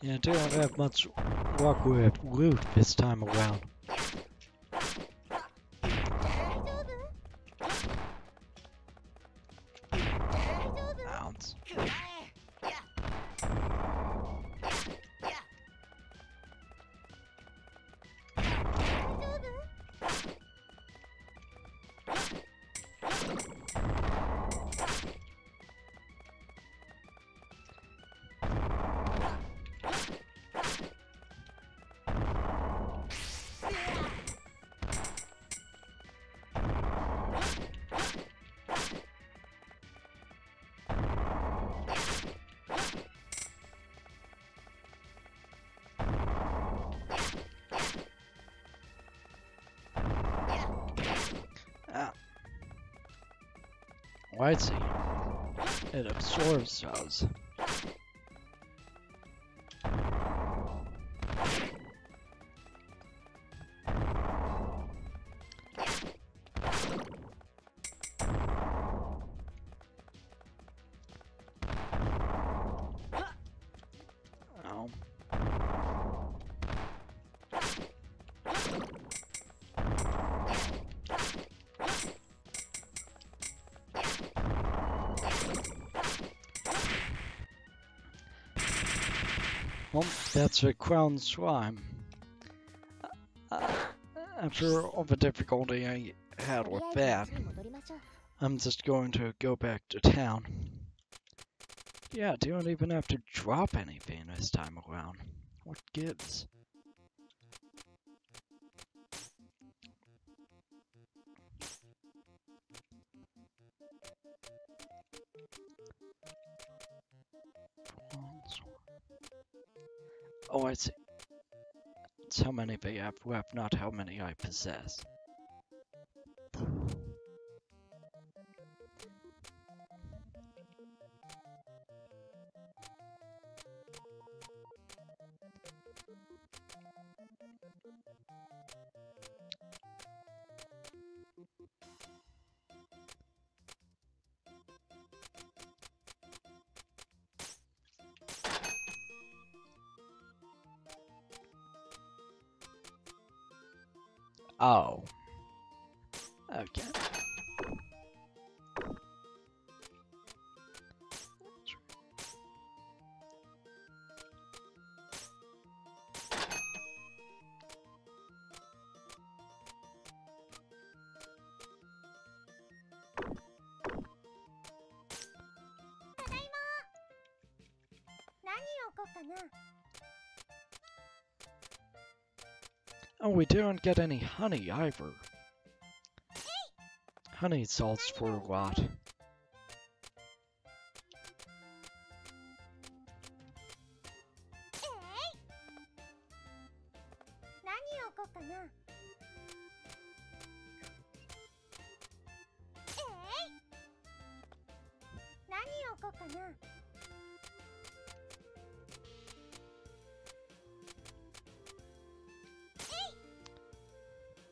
Yeah, I didn't have much luck with loot this time around. Ounce. Oh, I see. It absorbs those. Well, that's a crown slime. Uh, After all the difficulty I had とり with あえず that, 町に戻りましょう。 I'm just going to go back to town. Yeah, don't even have to drop anything this time around. What gives? Oh, I see. It's how many they have left, not how many I possess. Oh. Okay. Oh, we didn't get any honey either. Honey sells for a lot. 何を置こうかな。何を置こうかな。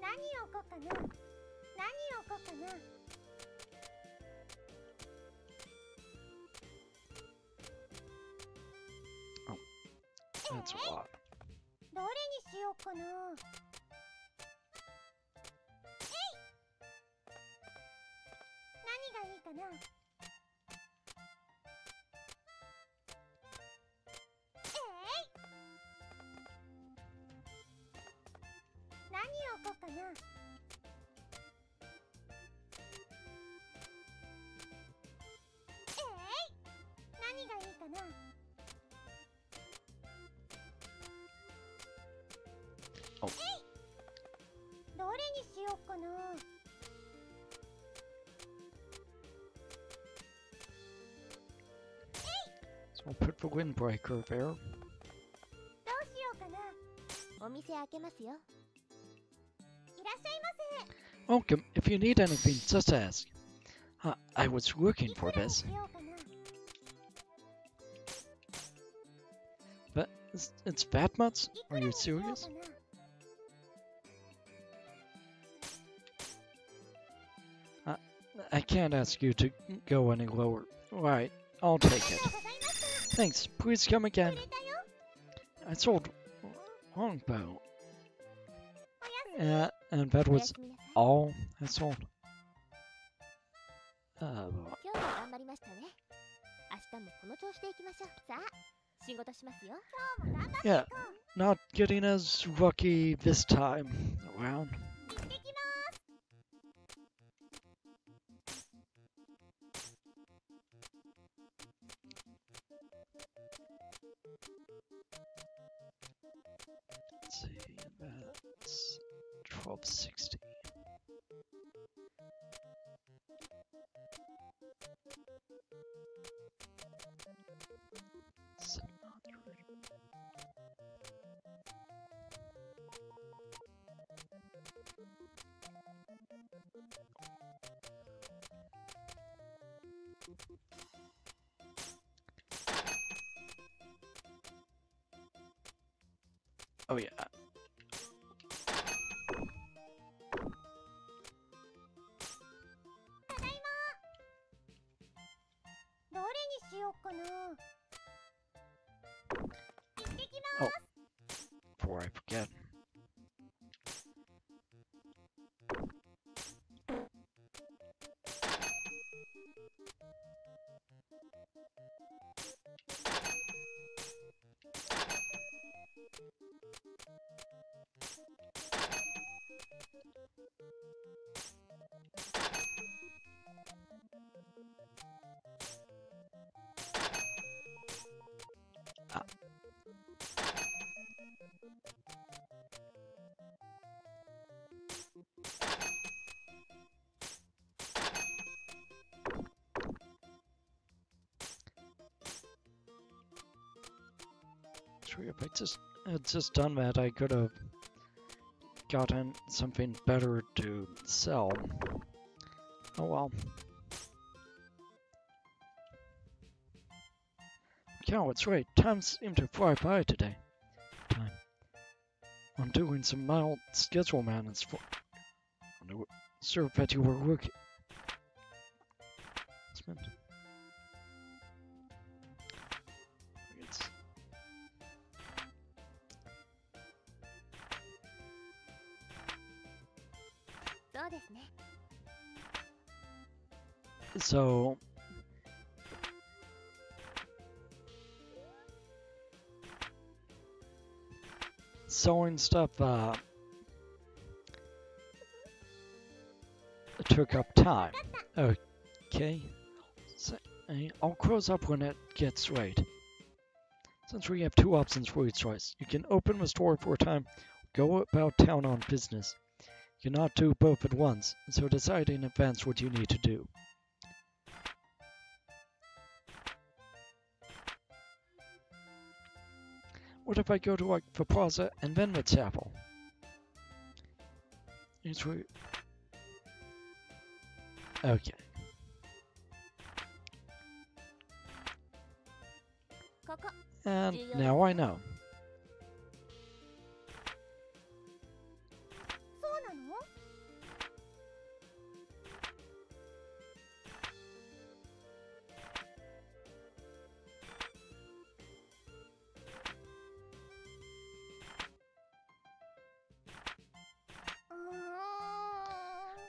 何を置こうかな。何を置こうかな。 That's a lot. どれにしようかな。何がいいかな。何を置こうかな。何がいいかな。 Oh. どれにしようかな。 So I'll put the windbreaker there. どうしようかな。お店開けますよ。いらっしゃいませ。 Welcome. If you need anything, just ask. I was looking for this. いくらにしようかな。 But it's that much? いく Are ら you にしようか serious? な。 I can't ask you to go any lower. Right, I'll take あり it. がとうございました。 Thanks. Please come 売 again. れたよ。 I sold longbow. おやすみ。 And that おや was すみなさい。 all I sold. 今日も頑張りましたね。明日もこの調子でいきましょう。さあ、仕事しますよ。今日も頑張ってい Yeah, こう。 not getting as lucky this time around. 行ってきます。 Let's see, that's 1260. Oh yeah. ただいま。どれにしようかな。行ってきます。 Before I forget. Sure, if I had just done that, I could have gotten something better to sell. Oh well. Cow, it's right. Time seemed to fly by today. Time. I'm doing some mild schedule maintenance for. Sir, that you were working. It's so. Sewing stuff took up time. Okay. So, I'll close up when it gets right. Since we have two options for each choice, you can open the store for a time, go about town on business. You cannot do both at once, so decide in advance what you need to do. What if I go to like the plaza and then the chapel? Okay. And now I know.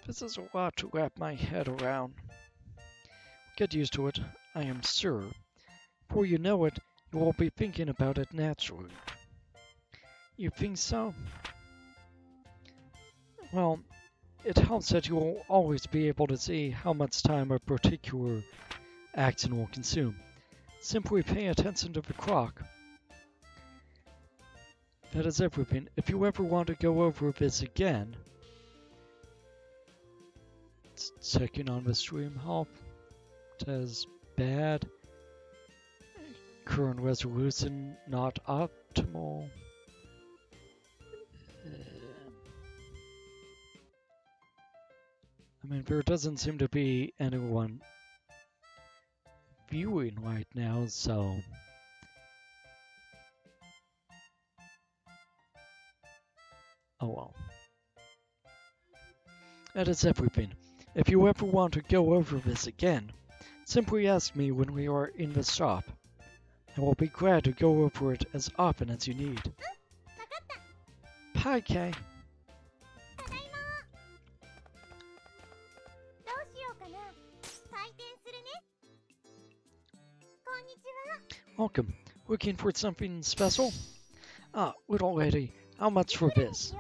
This is a lot to wrap my head around. Get used to it, I am sure. Before you know it, you will be thinking about it naturally. You think so? Well, it helps that you will always be able to see how much time a particular action will consume. Simply pay attention to the clock. That is everything. If you ever want to go over this again, checking on the stream health. It says bad. Current resolution not optimal. I mean, there doesn't seem to be anyone viewing right now, so. Oh well. That is everything. If you ever want to go over this again, simply ask me when we are in the shop. I will be glad to go over it as often as you need. Hi, Kay. Welcome. Looking for something special? Ah, little lady, how much for this?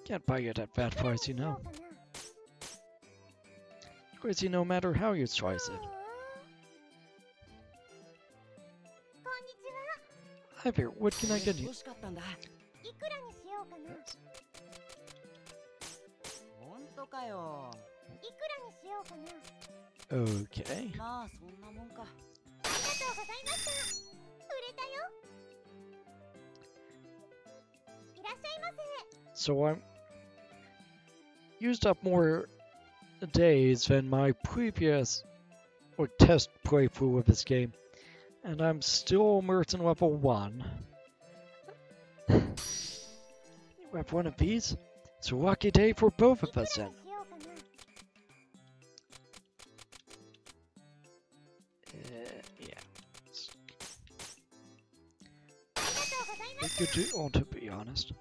Can't buy it at that price, you know. Crazy no matter how you slice it. Hi there, what can I get you? Okay. So I'm used up more days than my previous test playthrough of this game, and I'm still merchant level 1. You have one of these? It's a lucky day for both of us then. Yeah. A good deal, to be honest.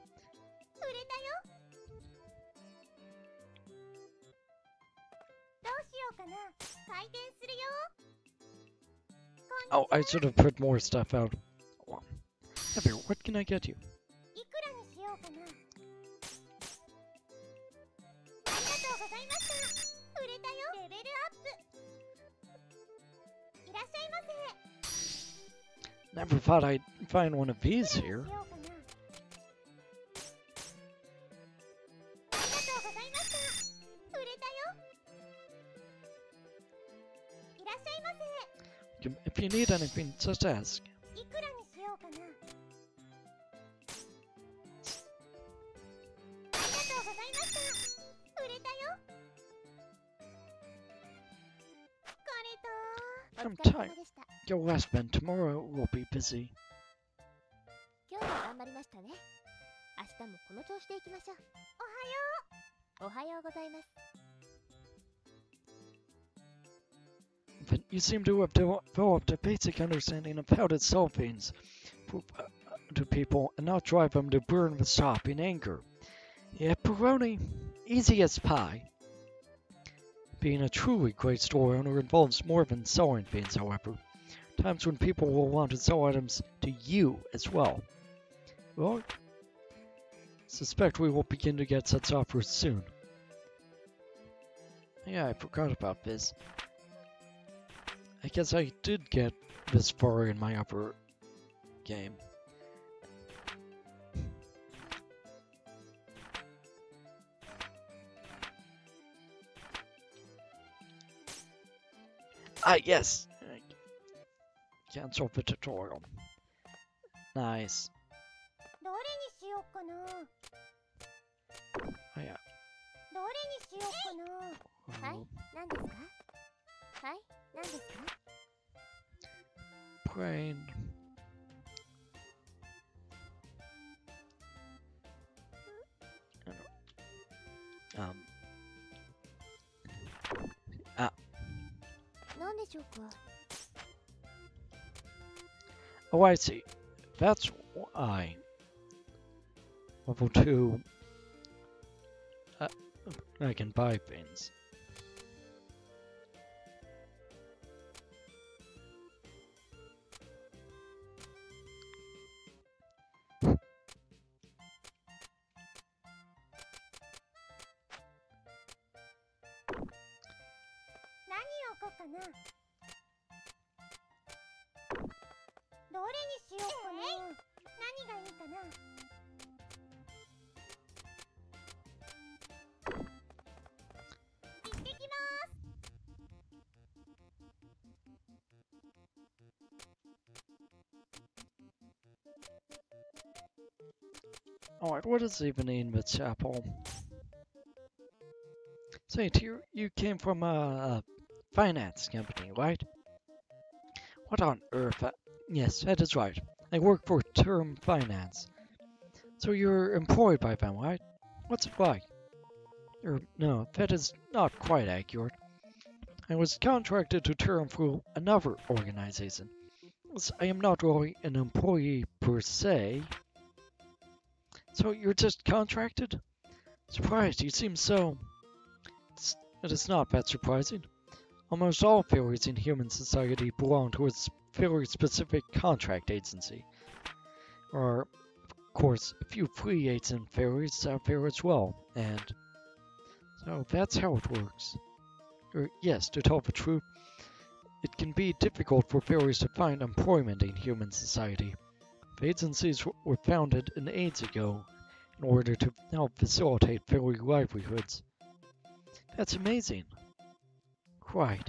Oh, I should have put more stuff out. Here, what can I get you? らっしゃいませ。 Never thought I'd find one of い these くらに here. しようかな。ありがとうございました。売れたよ。いらっしゃいませ。 If you need anything, just ask. いくらにしようかな。ありがとうございました。売れたよ。疲れた。 I'm お疲れ様 tired. でした。 Go rest, Ben. Tomorrow we'll be busy. 今日も頑張りましたね。明日もこの調子でいきましょう。おはよう。おはようございます。 But you seem to have developed a basic understanding of how to sell things to people and not drive them to burn the shop in anger. Yeah, Peroni, easy as pie. Being a truly great store owner involves more than selling things, however. Times when people will want to sell items to you as well. Well, suspect we will begin to get such offers soon. Yeah, I forgot about this. I guess I did get this far in my upper game. Ah, yes! Cancel the tutorial. Nice. どれにしようかな。 Oh, yeah. どれにしようかな。はい、 Oh, 何ですか。はい、何ですか。 brain. Ah, 何でしょうか。 oh, I see. That's why. Level 2. I can buy things. Alright, what does even mean with chapel? Say, you came from a finance company, right? What on earth? Yes, that is right. I work for Term Finance. So you're employed by them, right? What's it like? No, that is not quite accurate. I was contracted to Term through another organization. I am not really an employee per se. So you're just contracted? Surprised, you seem so... It is not that surprising. Almost all fairies in human society belong to a very specific contract agency. There are, of course, a few free agent fairies out there as well, and so that's how it works. Yes, to tell the truth, it can be difficult for fairies to find employment in human society. The agencies were founded an age ago in order to help facilitate fairy livelihoods. That's amazing. Right.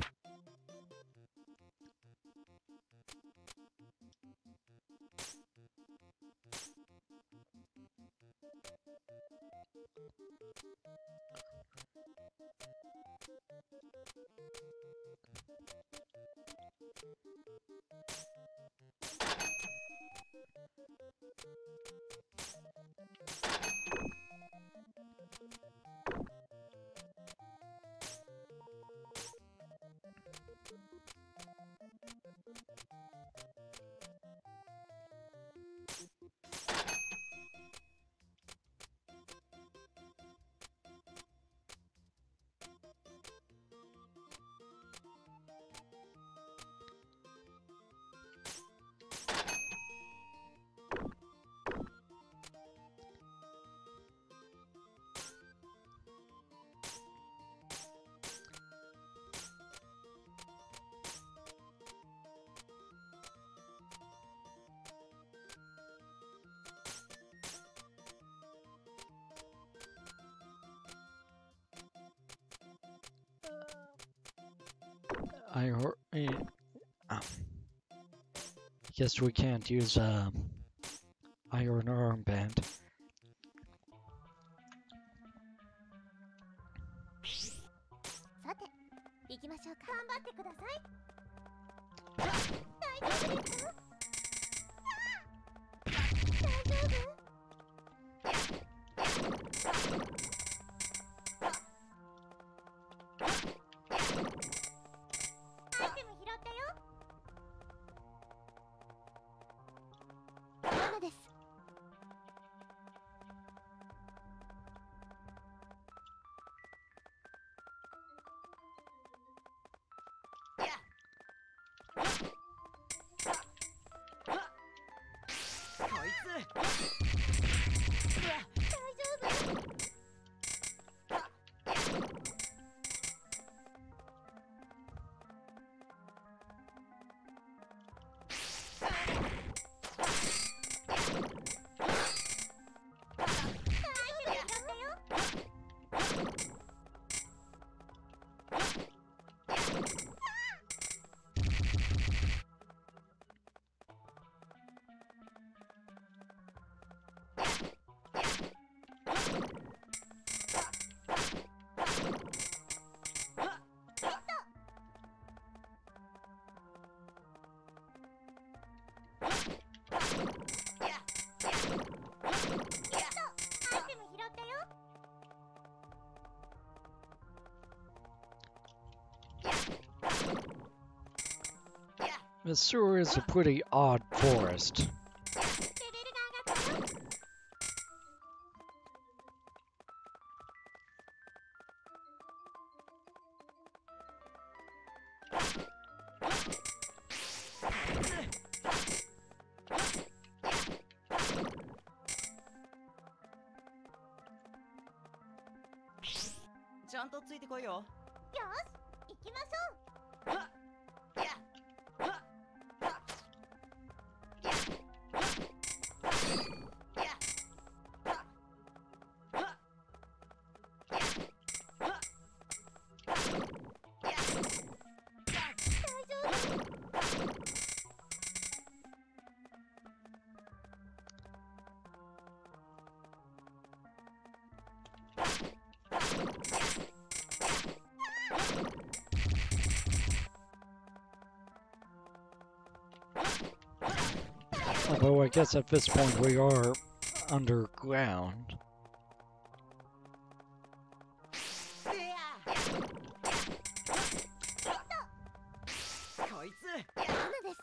I heard. Guess we can't use iron armband. さて行きましょうか。頑張ってください。大丈夫ですか？大丈夫？アイテム拾ったよ。ママです。こいつ。大丈夫？The sewer is a pretty odd forest. レベルが上がったよ。ちゃんとついてこいよ。よし、行きましょう。はっやっはっはっやっやっはっはっやっはっやっ大丈夫？ Although I guess at this point we are underground. せやこいつ。ママです。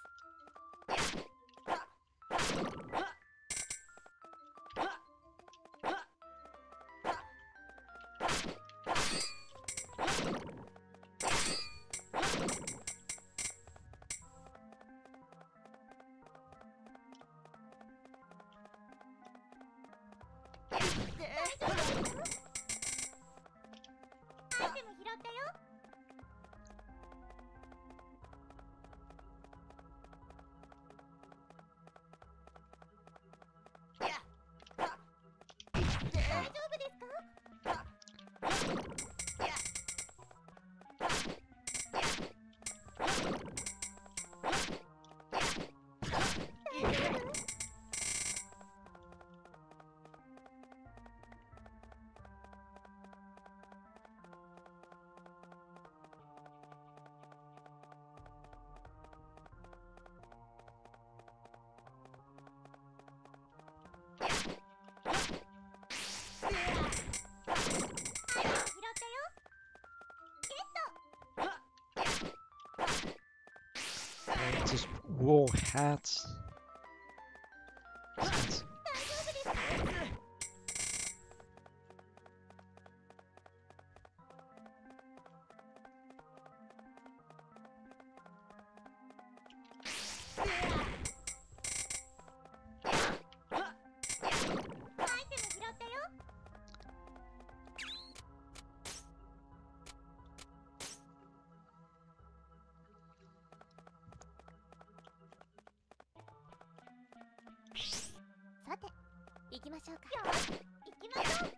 アイテム拾ったよ。大丈夫ですか？Just wool hats.さて、行きましょうか。よし、行きましょう。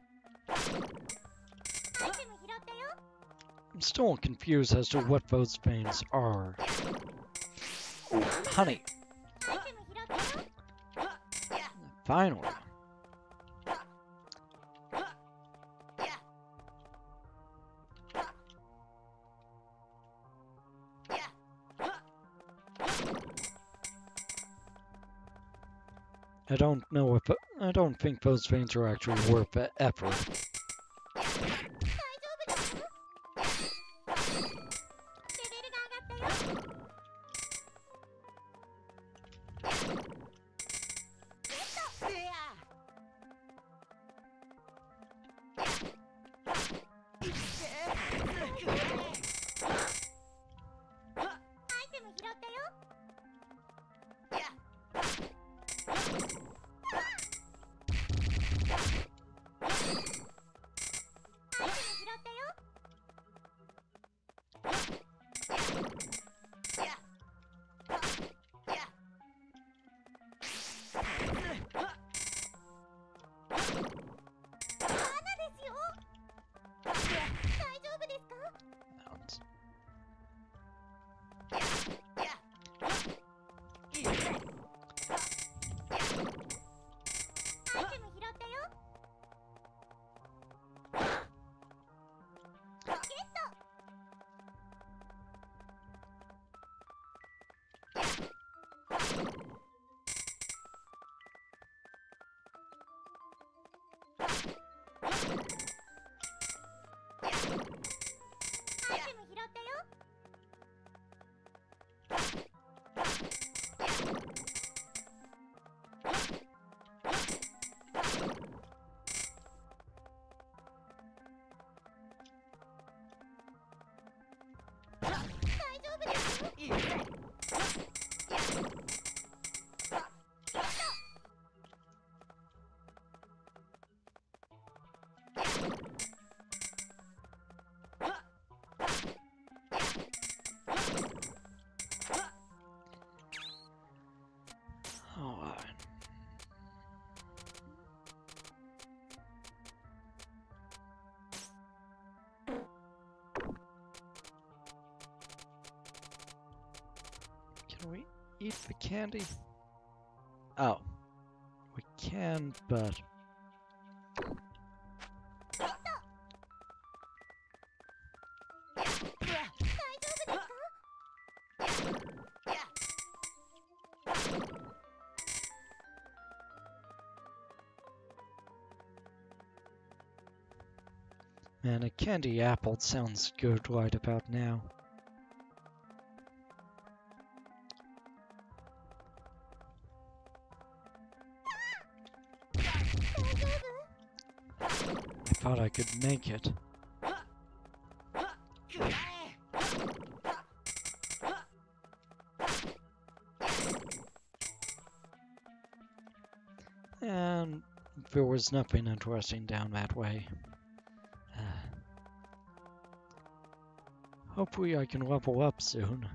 アイテム拾ったよ。I'm still confused as to what those veins are. Oh, honey. アイテム拾ったよ。 Finally. I don't think those veins are actually worth the effort. 大丈夫ですか？レベルが上がったよ。アイテム拾ったよ。アイテム拾ったよ。 罠ですよ。大丈夫ですか？ Ouch. アイテム拾ったよ。ゲット。 アイテム拾ったよ。 大丈夫ですよ。Alright. Can we eat the candy? Oh. We can, but... 大丈夫ですか？ Man, a candy apple sounds good right about now. I thought I could make it. And there was nothing interesting down that way. Hopefully I can level up soon.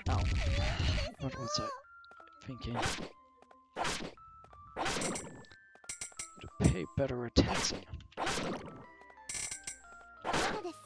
Oh, what was I thinking? To pay better attention. 罠です。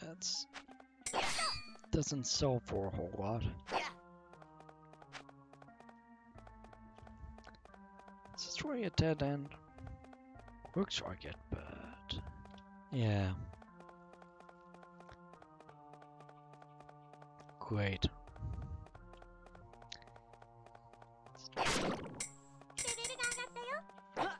That's... doesn't sell for a whole lot. Is this really a dead end? Looks like it, but... yeah. Great. レベルが上がったよ。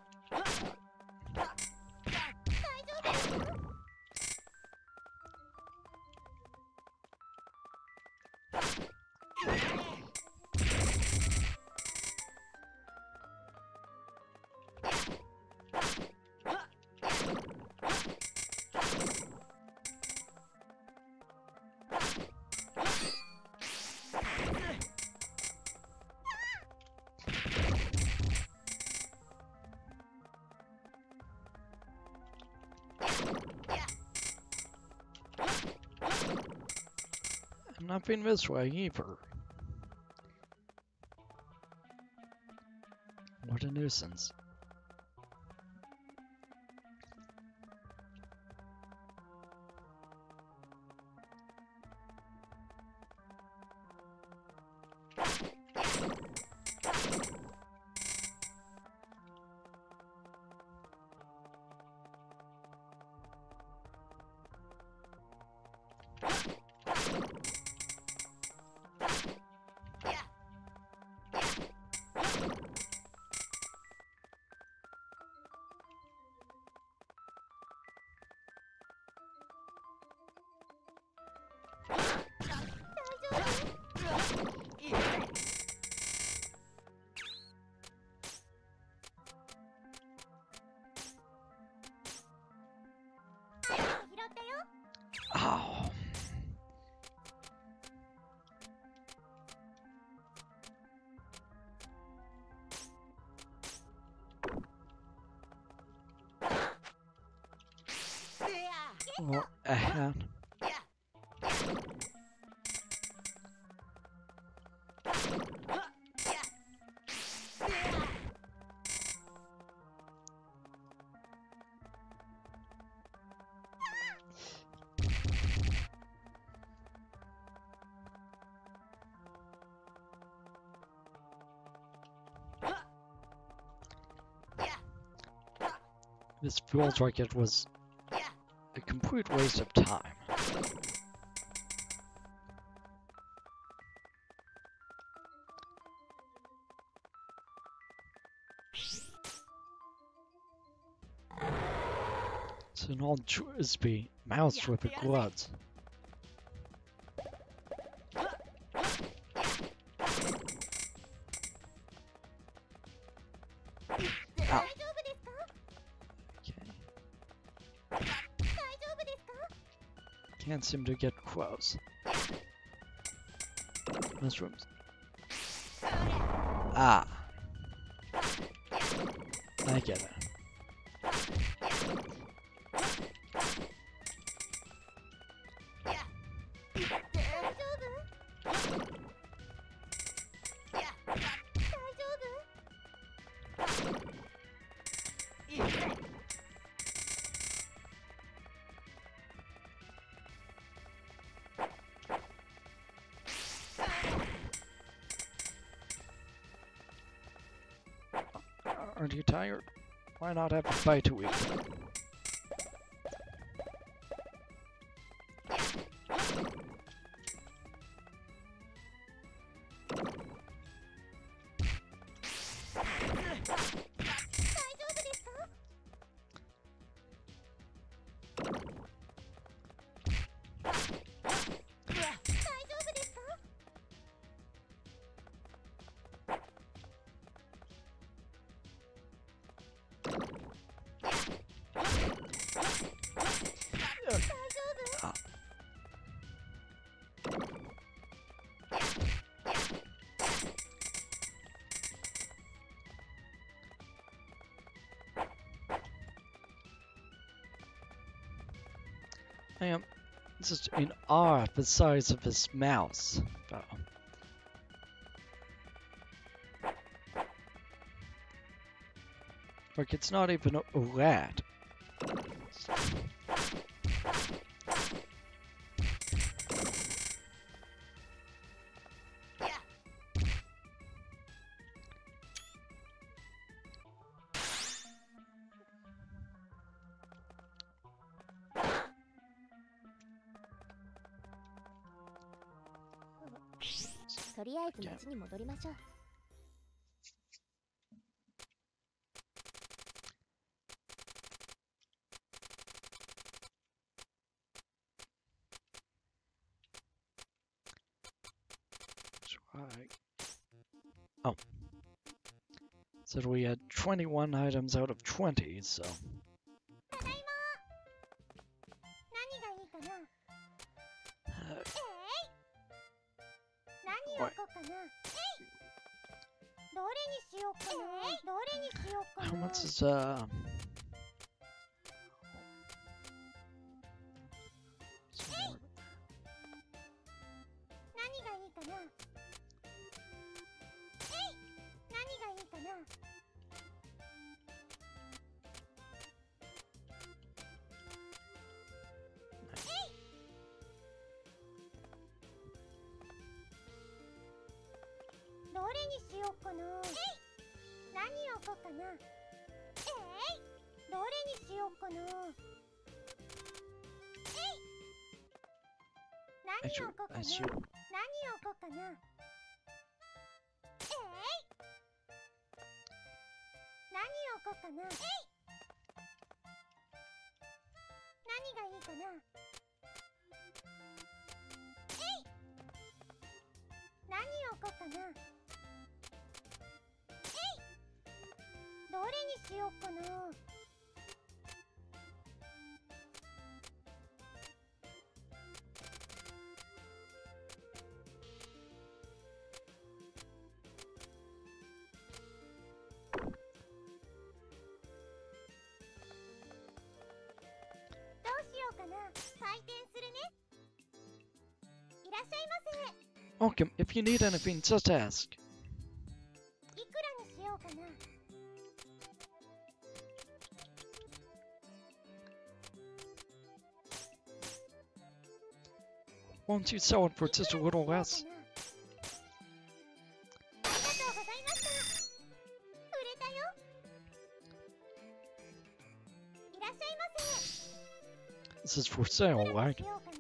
nothing this way either. What a nuisance. Oh. Well, ahead. This feels like it was a complete waste of time. It's an old Trisby mouse with the gloves. Ow. Okay. Can't seem to get close. Mushrooms. Ah. I get it. Aren't you tired? Why not have a bite to eat? Ah. I am just in awe at the size of this mouse. Though. Like, it's not even a rat. Right. Oh. Said we had 21 items out of 20, so. What? How much is どれにしようかな。何を置こうかな。どれにしようかな。何を置こうかな。何を置こうかな。何を置こうかな。何がいいかな。何を置こうかな。どれにしようかな。どうしようかな。回転するね。いらっしゃいませ。 Welcome. If you need anything, just ask. いくらにしようかな。Won't you sell it for just a little less? ありがとうございました。売れたよ。いらっしゃいませ。 This is for sale, いくらに right? しようかな。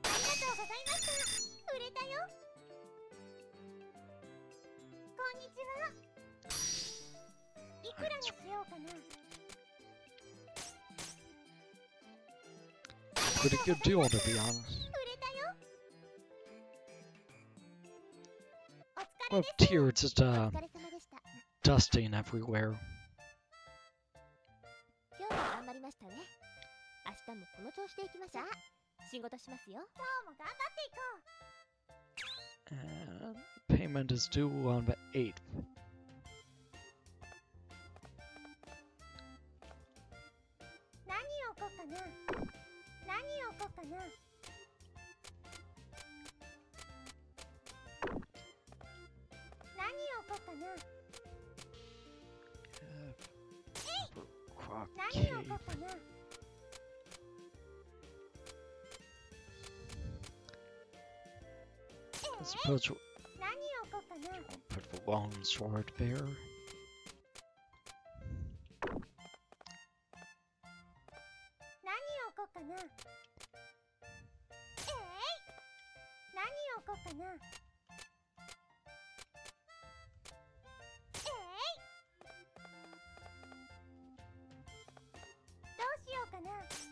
ありがとうございました。売れたよ。こんにちは。いくらにしようかな。 Pretty good deal, to be honest. 売れたよ。お疲れ Well, です。 Tear, just お疲れ様でした。 dusting everywhere. 今日も頑張りましたね。明日もこの調子でいきましょう。仕事しますよ。今日も頑張っていこう。 And payment is due on the 8th. 何を置こうかな。何を置こうかな。何を置こうかな。 Croc 何を置 cave. こうかな。 I suppose we'll 何を置こうかな。 put the long sword there. 何を置こうかな。何を置こうかな。どうしようかな。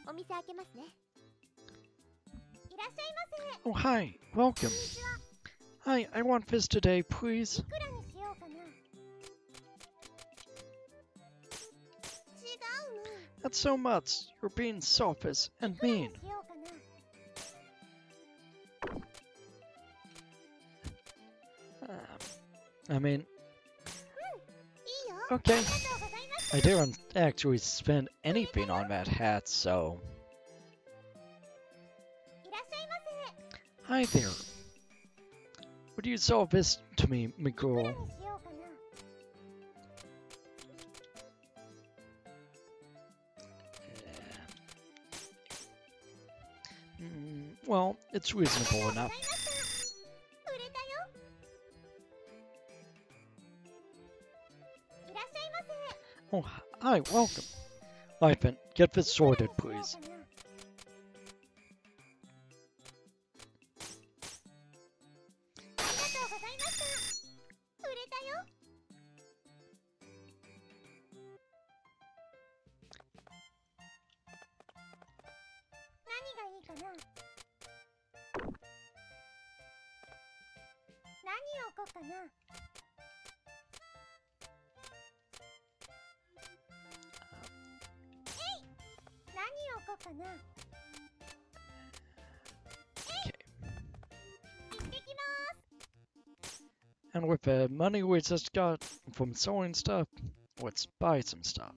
お店開けますね。いらっしゃいませ。 Oh, hi. Welcome. Hi, I want this today, please. いくらにしようかな。違うな。 That's so much. You're being selfish and いくらに mean. しようかな。 I mean, いいよ。 okay. ありがとうございました。 I didn't actually spend anything on that hat, so. いらっしゃいませ。 Hi there. Would you sell this to me, my いくら girl? にしようかな。 Well, it's reasonable ありがとうござい enough. ました。売れたよ。いらっしゃいませ。 Oh, hi, welcome. Ivan, get this いくら sorted, にしよう please. かな。 ありがとうございました。売れたよ。 何がいいかな。何を置こうかな。何を置こうかな。 Okay. 行ってきます。 And with the money we just got from selling stuff, let's buy some stuff.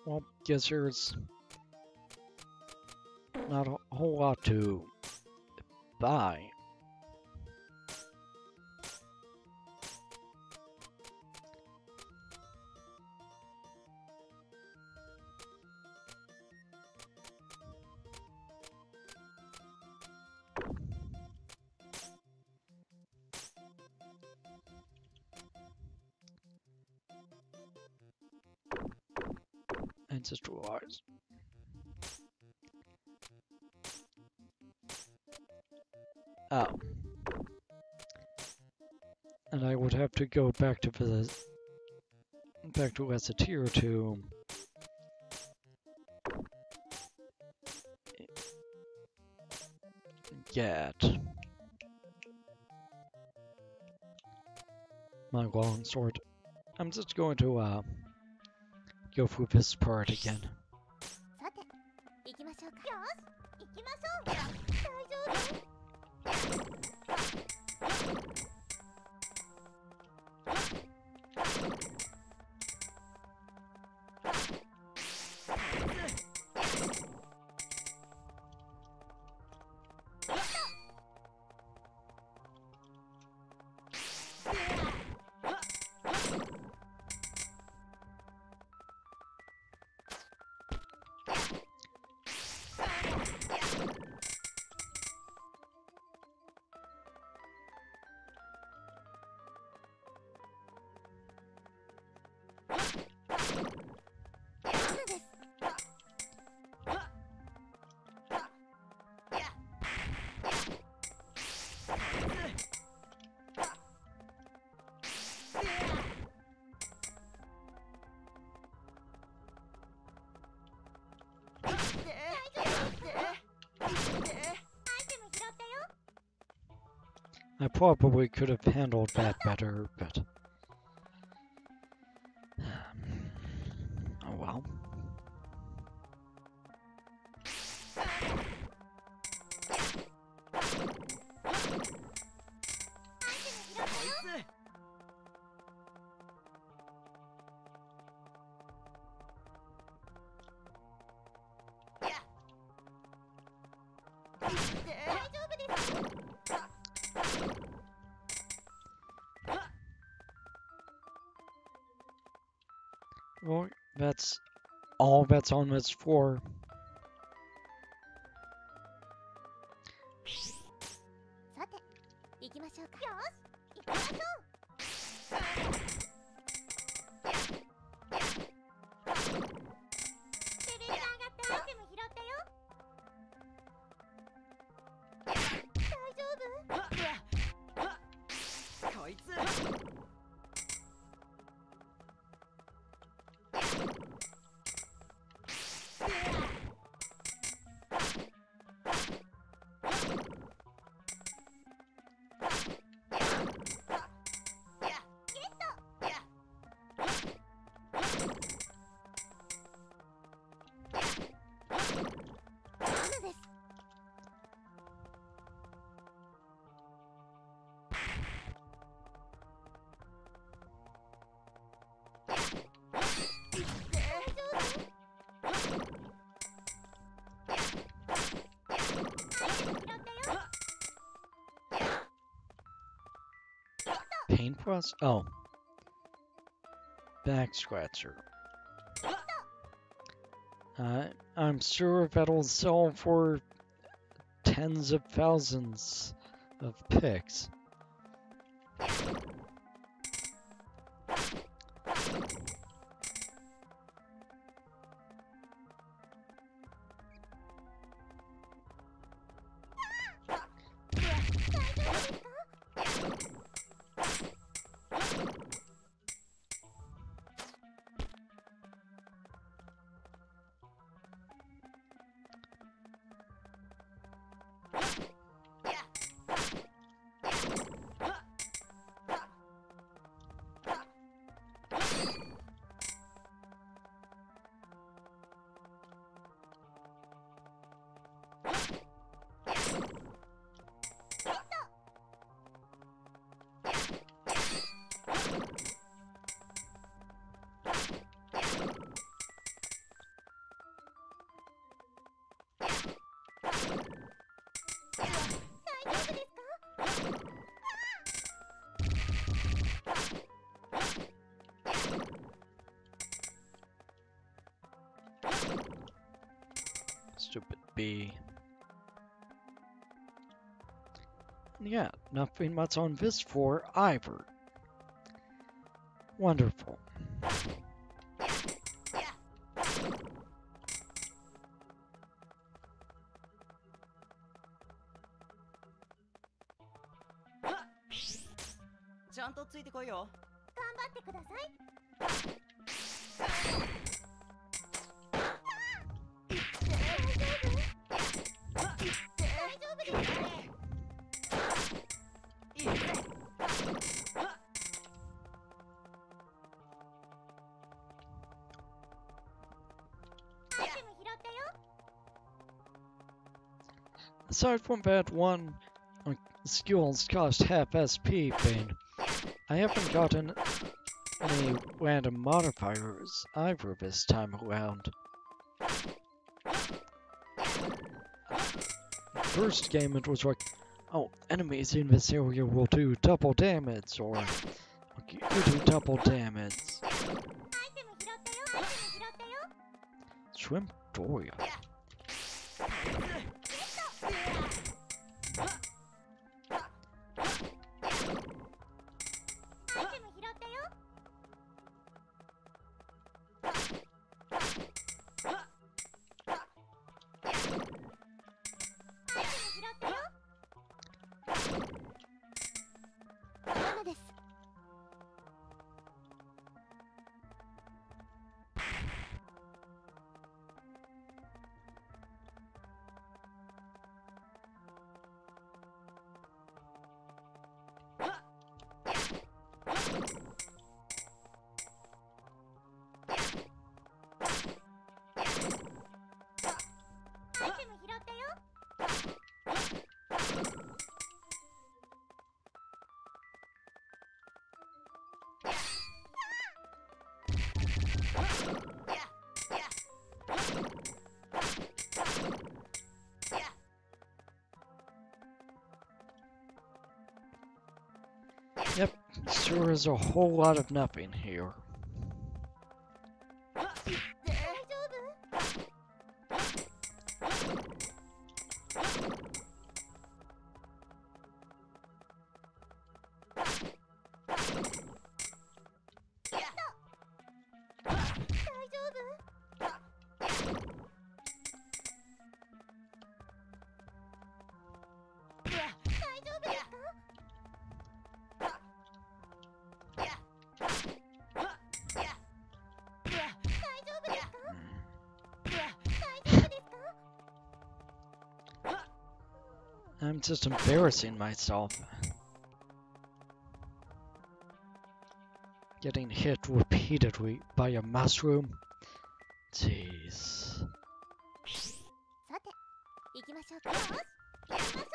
Well, guess there's not a whole lot to buy. Ancestral eyes. Oh. And I would have to go back to Recettear to get my long sword. I'm just going to go through this part again. さて行きましょうか。よし行きましょう。大丈夫？ I probably could have handled that better, but oh well. Well, that's all that's on this floor. さて行きましょうか。よし行きましょう。レベルが上がったアイテム拾ったよ。大丈夫？こいつ。 Paintbrush? Oh. Back scratcher. I'm sure that'll sell for tens of thousands of picks. Stupid bee. Yeah, nothing much on this floor either. Wonderful. Aside from that one skills cost half SP thing, I haven't gotten any random modifiers either this time around. First game it was like, oh, enemies in this area will do double damage, or you do double damage. Shrimp Doria. Yep, sure is a whole lot of nothing here. I'm just embarrassing myself. Getting hit repeatedly by a mushroom. Jeez. さて、行きましょうか。よし、行きましょう。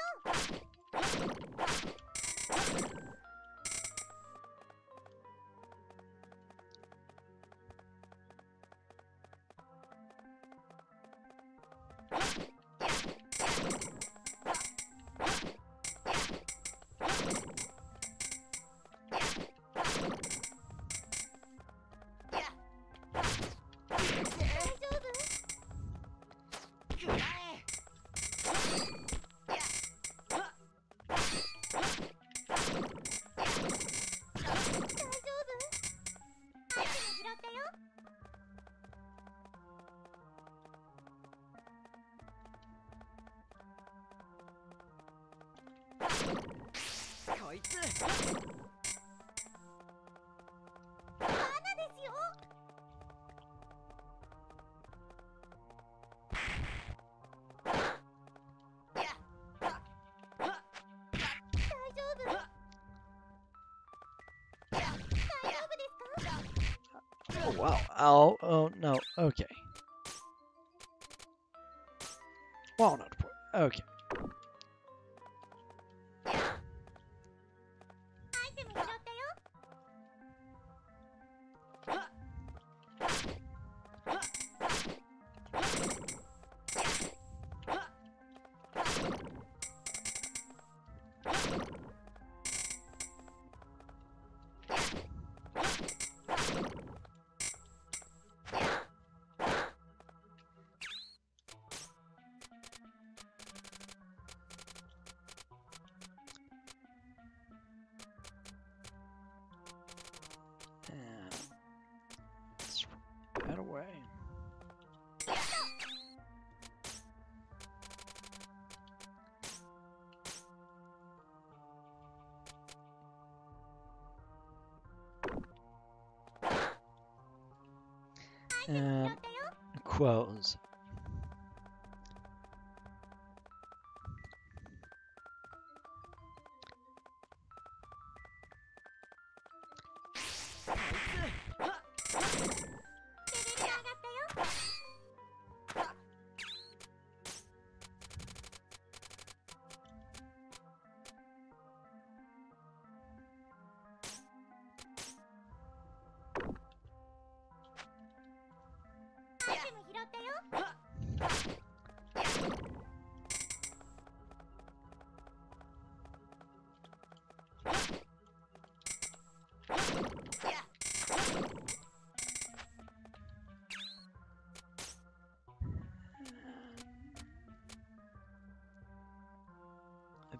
こいつ。罠ですよ。Oh wow. Oh, oh no. Okay. Walnut. Okay. アイテム拾ったよ。that away. And close.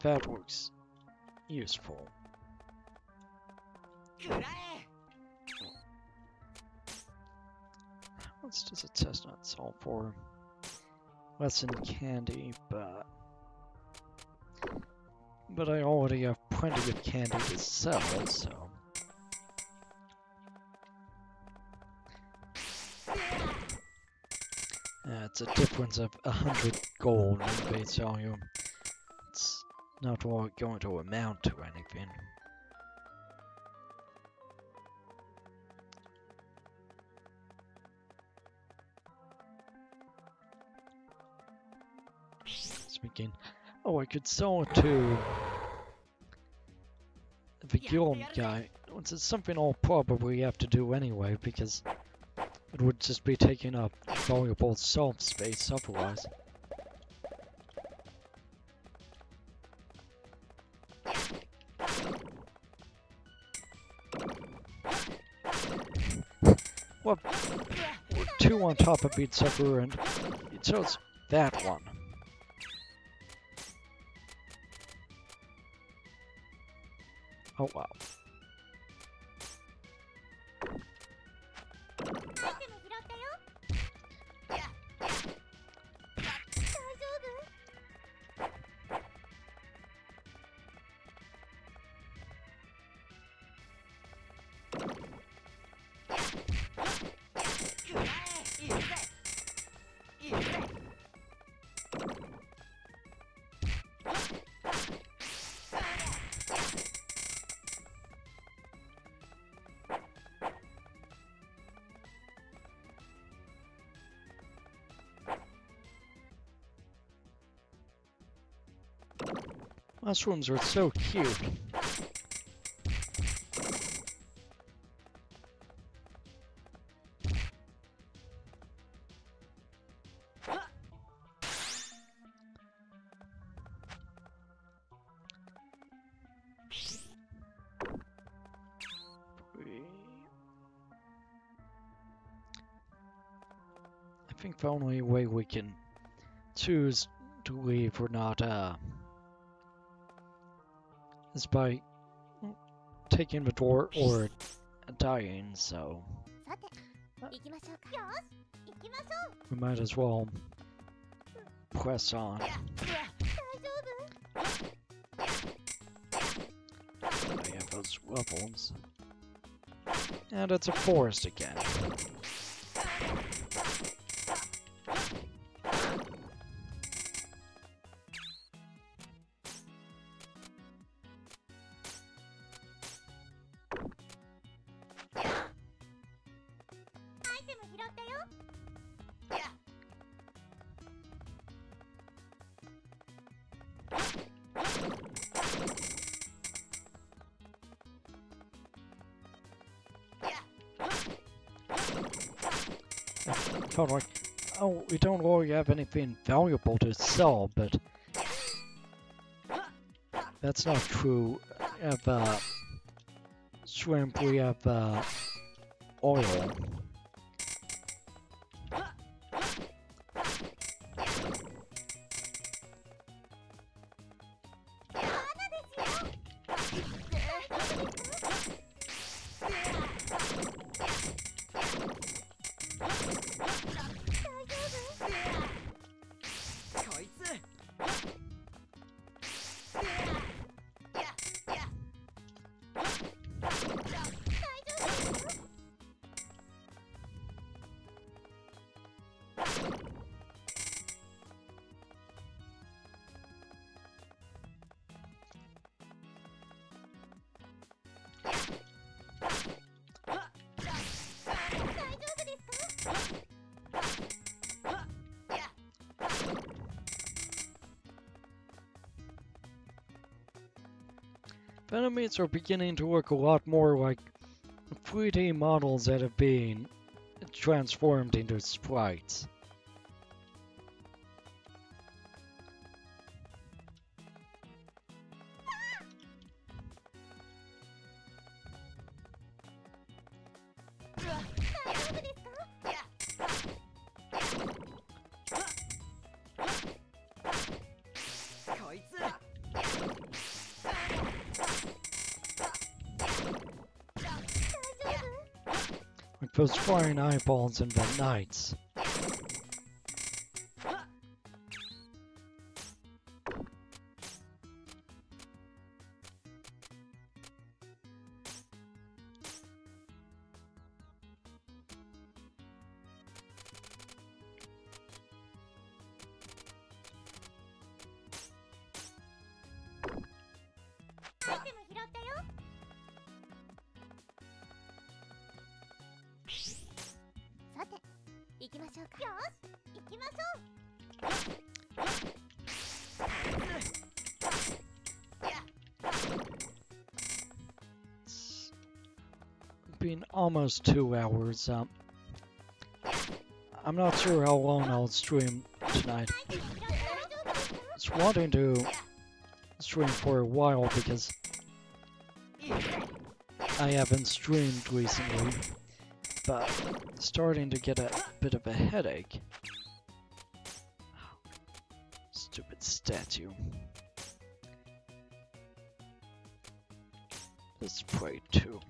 That works. Useful. What's does a test not solve for? Lesson candy, but I already have plenty of candy to sell, so it's a difference of 100 gold in base value. It's not all going to amount to anything. Speaking, oh, I could sell it to the guild guy, which is something I'll probably have to do anyway, because it would just be taking up valuable shelf space otherwise. Well, two on top of each other, and it chose that one. Oh wow. Mushrooms are so cute. I think the only way we can choose to leave or not, is by taking the door or dying, so we might as well press on. I have those levels. And it's a forest again. Felt like, oh, we don't really have anything valuable to sell, but that's not true. We have shrimp, we have oil. Venomates are beginning to look a lot more like 3D models that have been transformed into sprites. Like those flying eyeballs in the nights. It's been almost 2 hours. I'm not sure how long I'll stream tonight. I was wanting to stream for a while because I haven't streamed recently, but starting to get a bit of a headache. Stupid statue. Let's pray too.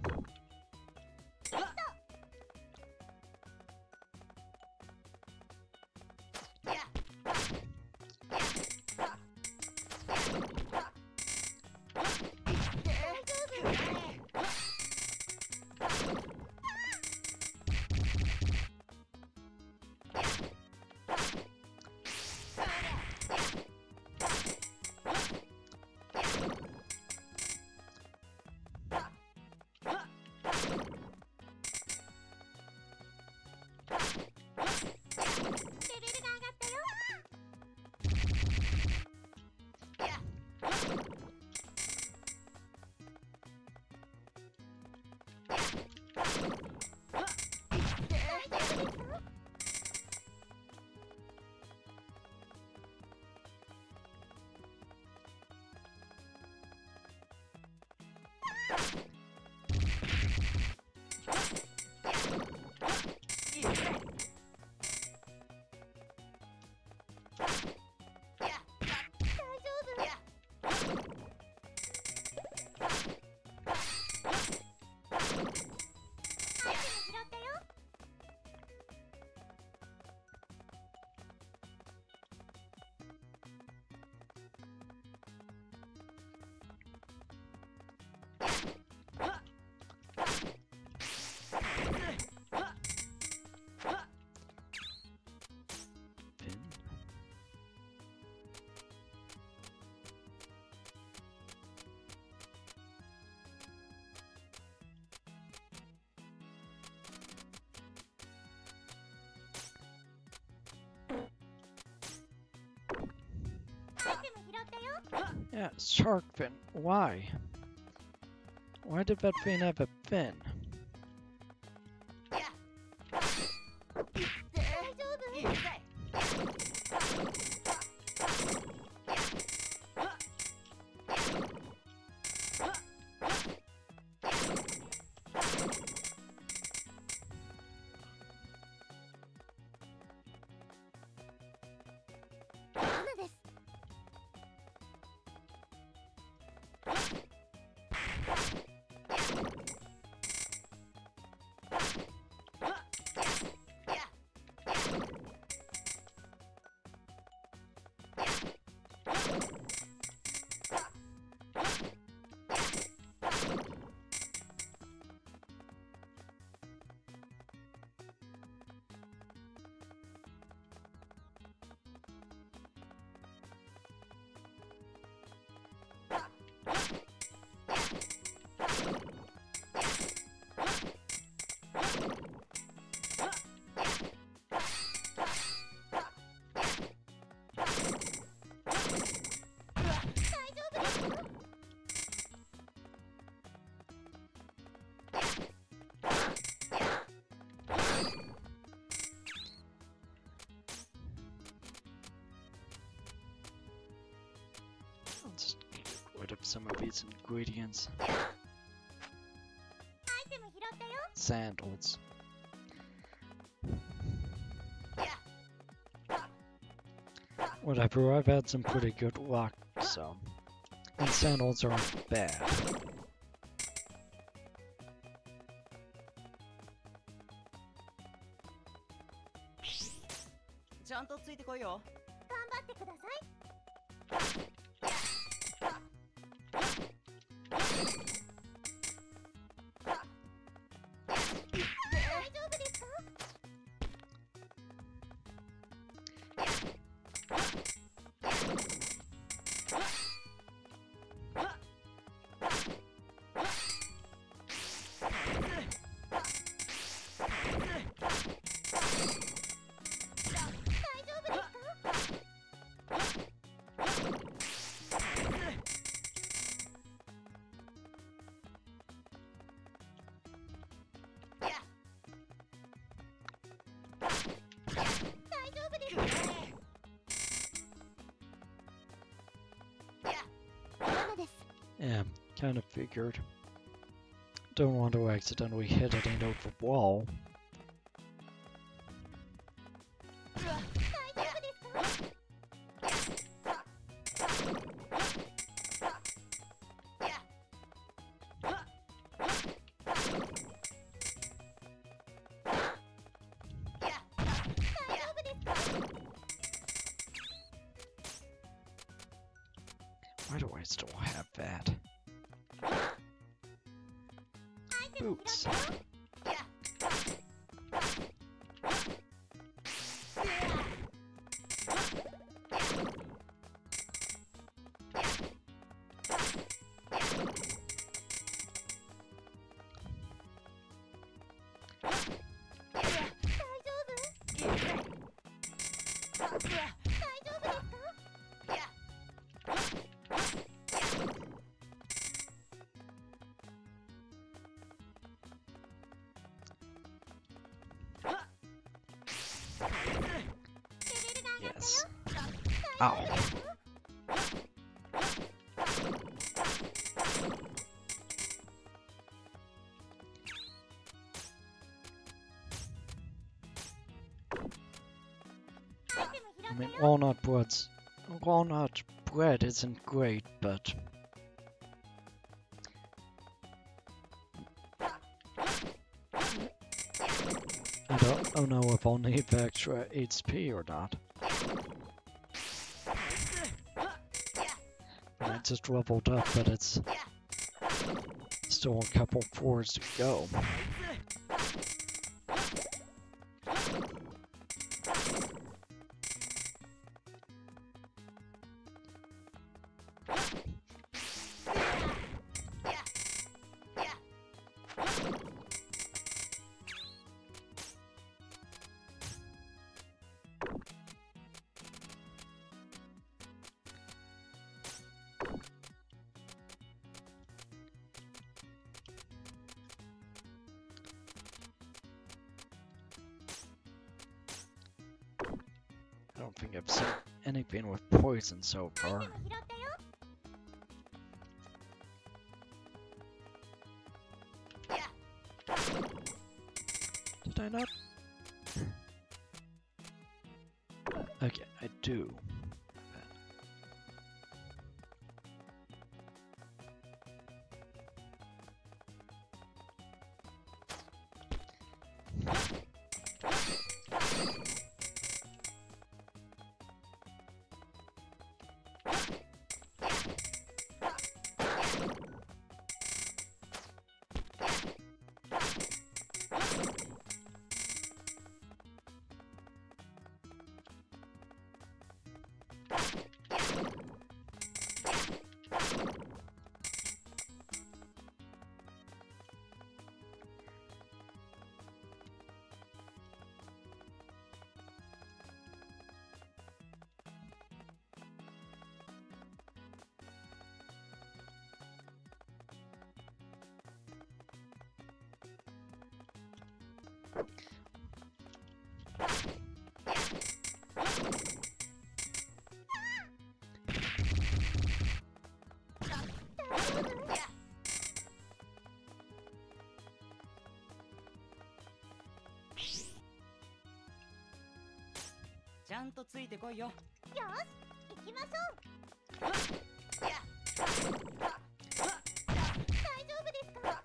Yeah, shark fin. Why? Why did that fin have a fin? of some of these ingredients. アイテム拾ったよ。 Sandals. Whatever, I've had some pretty good luck, so. And sandals aren't bad. ちゃんとついてこいよ。頑張ってください。大丈夫ですか？ Yeah, kind of figured. Don't want to accidentally hit any over the wall. 大丈夫ですか？ Why do I still have that? Boots. Yes. Ow. I mean, walnut bread isn't great, but I don't know if I'll need the extra HP or not. I just leveled up, but it's still a couple floors to go. I don't think I've seen anything with poison so アイ far. テム拾ったよ。 Did I not? Okay, I do. ちゃんとついてこいよ。よし行きましょう。大丈夫ですか？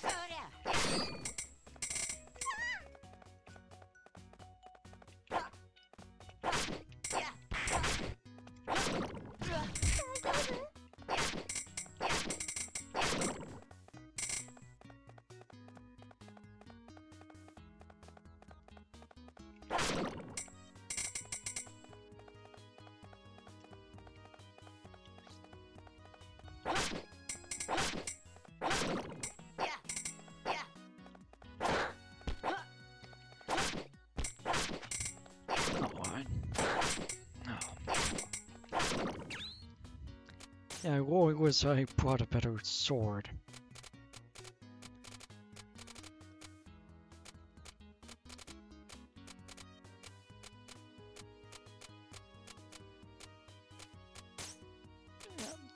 そりゃ。大丈夫？Alright. Oh. Yeah, I wish I brought a better sword.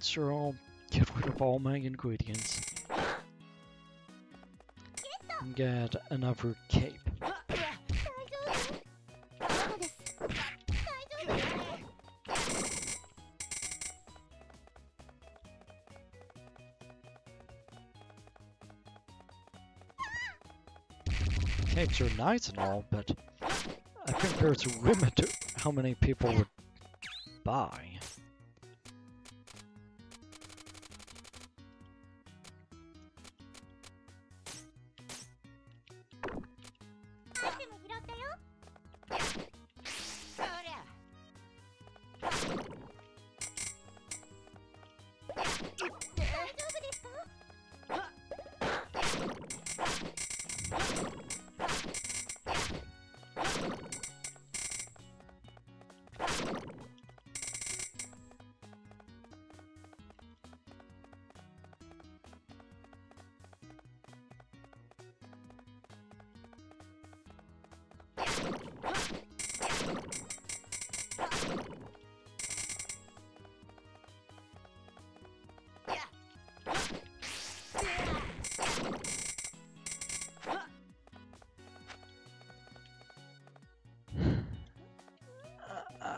Sure, I'll get rid of all my ingredients. And get another cape. 大丈夫？そうです。大丈夫？ Capes are nice and all, but I think there's a limit to how many people would buy.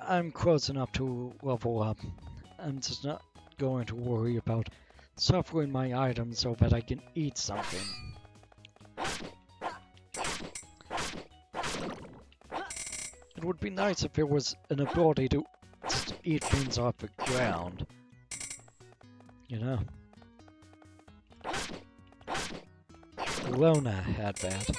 I'm close enough to level up. I'm just not going to worry about suffering my items so that I can eat something. It would be nice if there was an ability to just eat things off the ground. You know? Lona had that.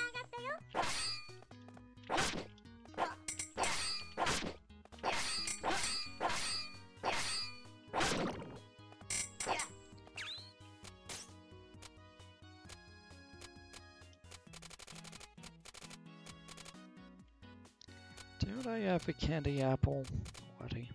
Did I have a candy apple? Already?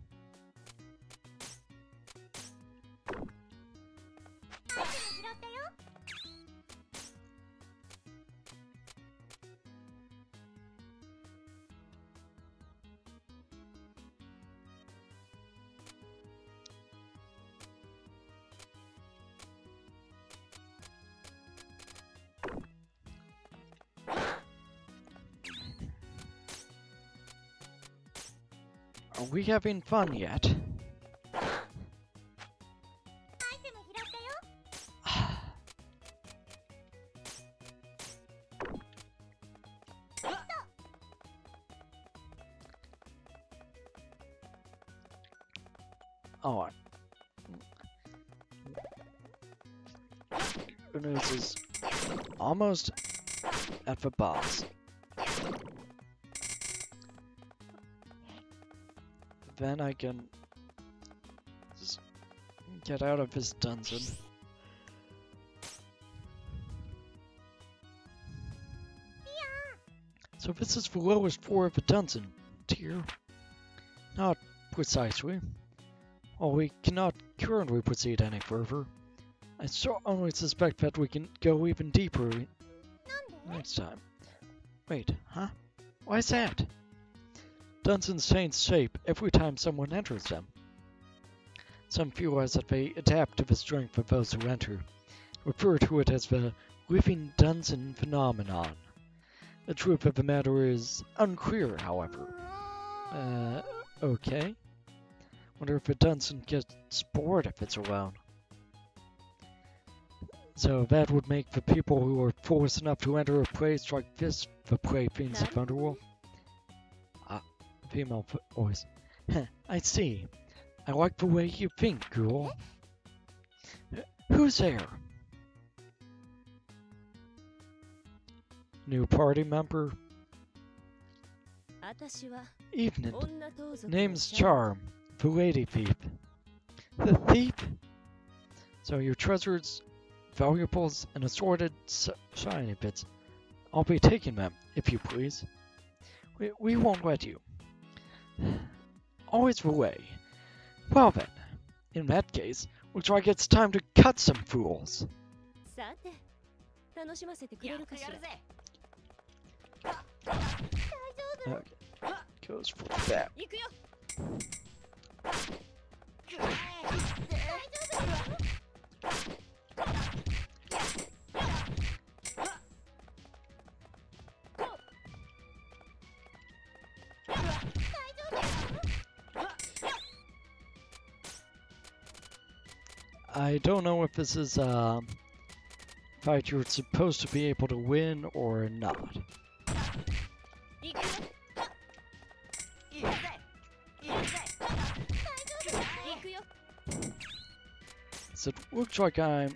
Are we having fun yet? Oh, good news is almost at the boss. Then I can just get out of this dungeon. So this is the lowest floor of the dungeon tier. Not precisely. Well, we cannot currently proceed any further. I strongly suspect that we can go even deeper next time. Wait, huh? Why is that? Dungeons change shape every time someone enters them. Some feel that they adapt to the strength of those who enter, refer to it as the living dungeon phenomenon. The truth of the matter is unclear, however. Okay. Wonder if a dungeon gets bored if it's alone. So that would make the people who are forced enough to enter a place like this the playthings of Underworld. Female voice. I see. I like the way you think, girl. Who's there? New party member? Evening. Name's Charm, the lady thief. The thief? So your treasures, valuables, and assorted shiny bits. I'll be taking them, if you please. We won't let you. Always the way. Well then, in that case, looks like it's time to cut some fools. Okay, goes for that. I don't know if this is a fight you're supposed to be able to win or not. So it looks like I'd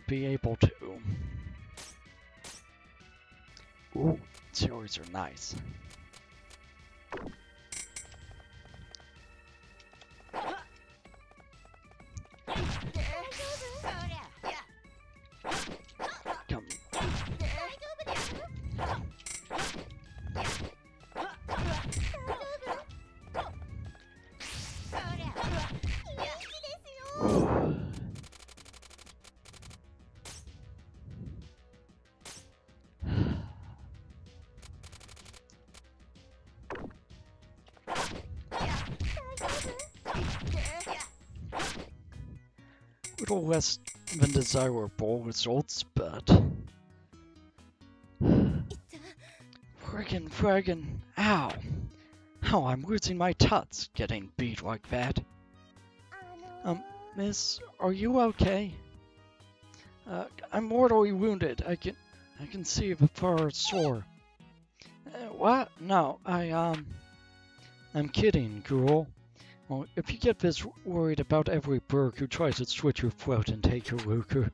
be able to. Ooh, series are nice. Come. Little less than desirable results, but friggin', ow! Ow, I'm losing my tuts getting beat like that. Miss, are you okay? I'm mortally wounded. I can see the far sore. What? No, I'm kidding, girl. Well, if you get this worried about every berg who tries to switch your float and take your lucre,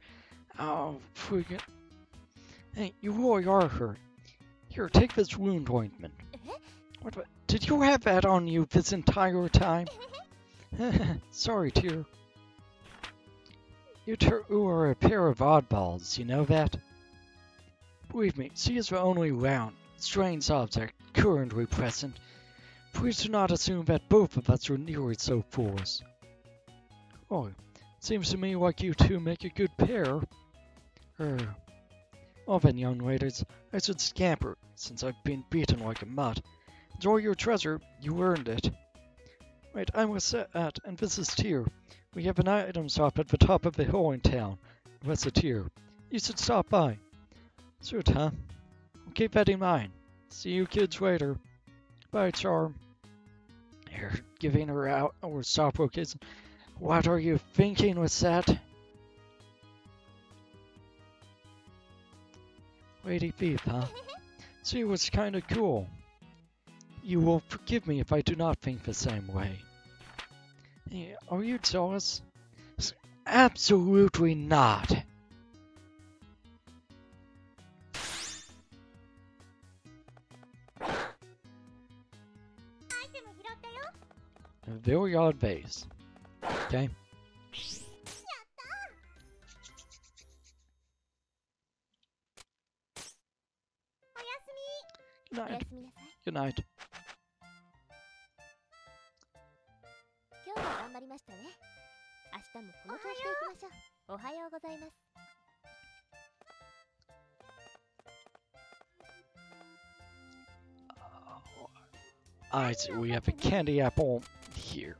oh, friggin'. Hey, you really are hurt. Here, take this wound ointment. What? Did you have that on you this entire time? Sorry, Tear. You two are a pair of oddballs, you know that? Believe me, she is the only strange object currently present. Please do not assume that both of us are nearly so foolish. Oh, seems to me like you two make a good pair. Well then, young ladies, I should scamper, since I've been beaten like a mutt. Enjoy your treasure, you earned it. Wait, I'm Recettear, and this is Tear. We have an item shop at the top of the hill in town, Recettear. You should stop by. Sweet, huh? I'll keep that in mind. See you kids later. Bye, Charm. Here, giving her out our stop location. What are you thinking with that? Lady Thief, huh? She was kinda cool. You will forgive me if I do not think the same way. Hey, are you jealous? Absolutely not. A very odd vase. Okay. Good night. Good night. 今日も頑張りましたね。明日もこの調子でいきましょう。おはようございます。I see we have a candy apple here.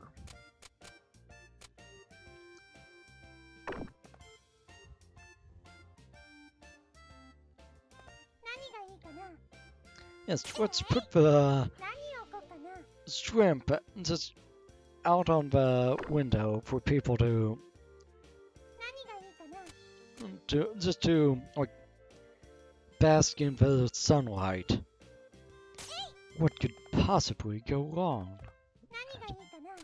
Yes, let's put the 何を置こうかな。 shrimp just out on the window for people to 何がいいかな。 just to like bask in the sunlight. What could possibly go wrong? 何がいいかな。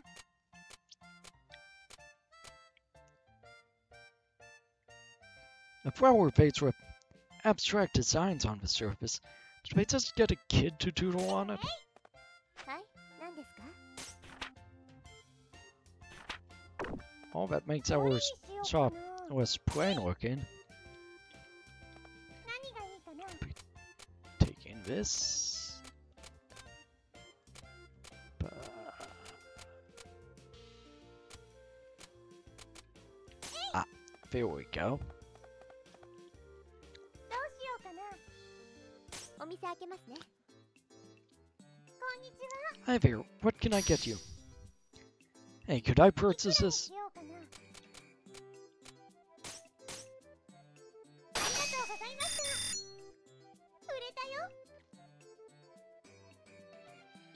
A flower vase with abstract designs on the surface. Did we just get a kid to doodle on it? はい、何ですか。 All that makes どれ our にしよう shop かな。 less plain looking. 何がいいかな。 Taking this. Ah, there we go. どうしようかな。お店開けますね。こんにちは。 Hi there, what can I get you? Hey, could I purchase いくらに this? しようかな。ありがとうございました。売れたよ。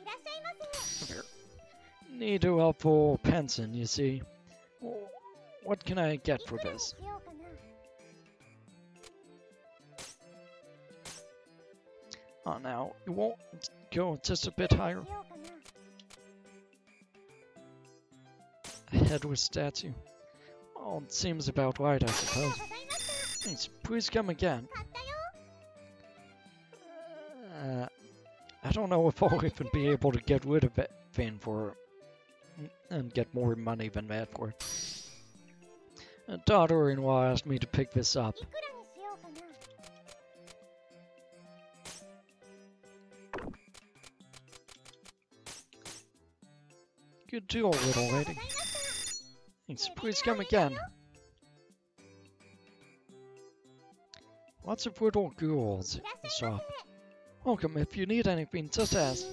いらっしゃいませ。 There. Need a helpful pension, you see. What can I get い for くらに this? しようかな。 Oh, now, you won't go just a い bit くら higher? にしようかな。 A head with statue. Oh, it seems about right, I ありがとう suppose. ございました。 Thanks, please come again. 買ったよ。 I don't know if I'll even be able to get rid of that thing for and get more money than that for it. A daughter-in-law asked me to pick this up. いくらにしようかな。 Good deal, little ありがとうご lady. ざいました。 Thanks, please come again. Lots of little girls い in ら the っしゃいま shop. せ。 Welcome, if you need anything, just ask. ね。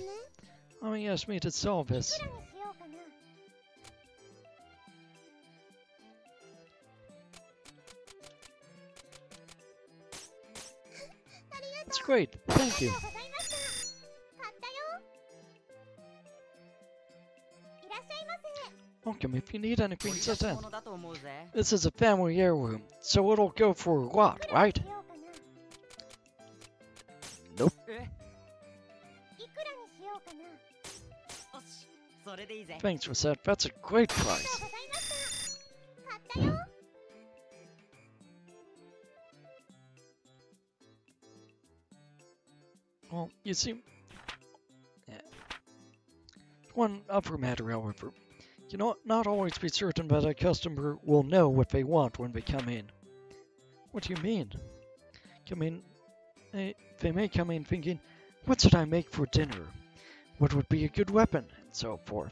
Mommy asked me to sell いく this. らにしようかな。 It's great, thank あり you. がとうございました。買ったよ。いらっしゃいませ。 Welcome, if you need anything, 取り出 just し ask. 物だと思うぜ。 This is a family heirloom, so it'll go for a lot, いくらに right? しようかな。 Nope. え、いくらにしようかな。よし、それでいいぜ。 Thanks, Recette. That's a great ありがと price. うございました。買ったよ。 Well, you see, yeah. One other matter, however. You know, not always be certain that a customer will know what they want when they come in. What do you mean? They may come in thinking, what should I make for dinner? What would be a good weapon? And so forth.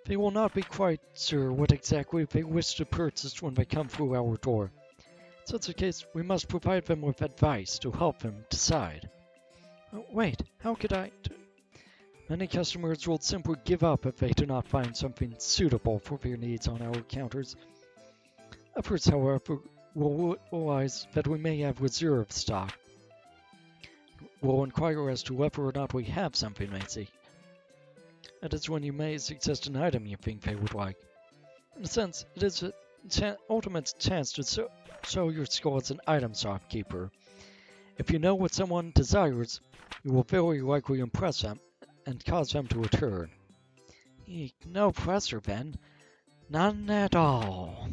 They will not be quite sure what exactly they wish to purchase when they come through our door. In such a case, we must provide them with advice to help them decide. Wait, how could I? Many customers will simply give up if they do not find something suitable for their needs on our counters. Others, however, will realize that we may have reserve stock. We'll inquire as to whether or not we have something they seek. That is when you may suggest an item you think they would like. In a sense, it is an ultimate chance to show your skill as an item shopkeeper. If you know what someone desires, you will very likely impress them and cause them to return. Eek, no pressure, Ben. None at all.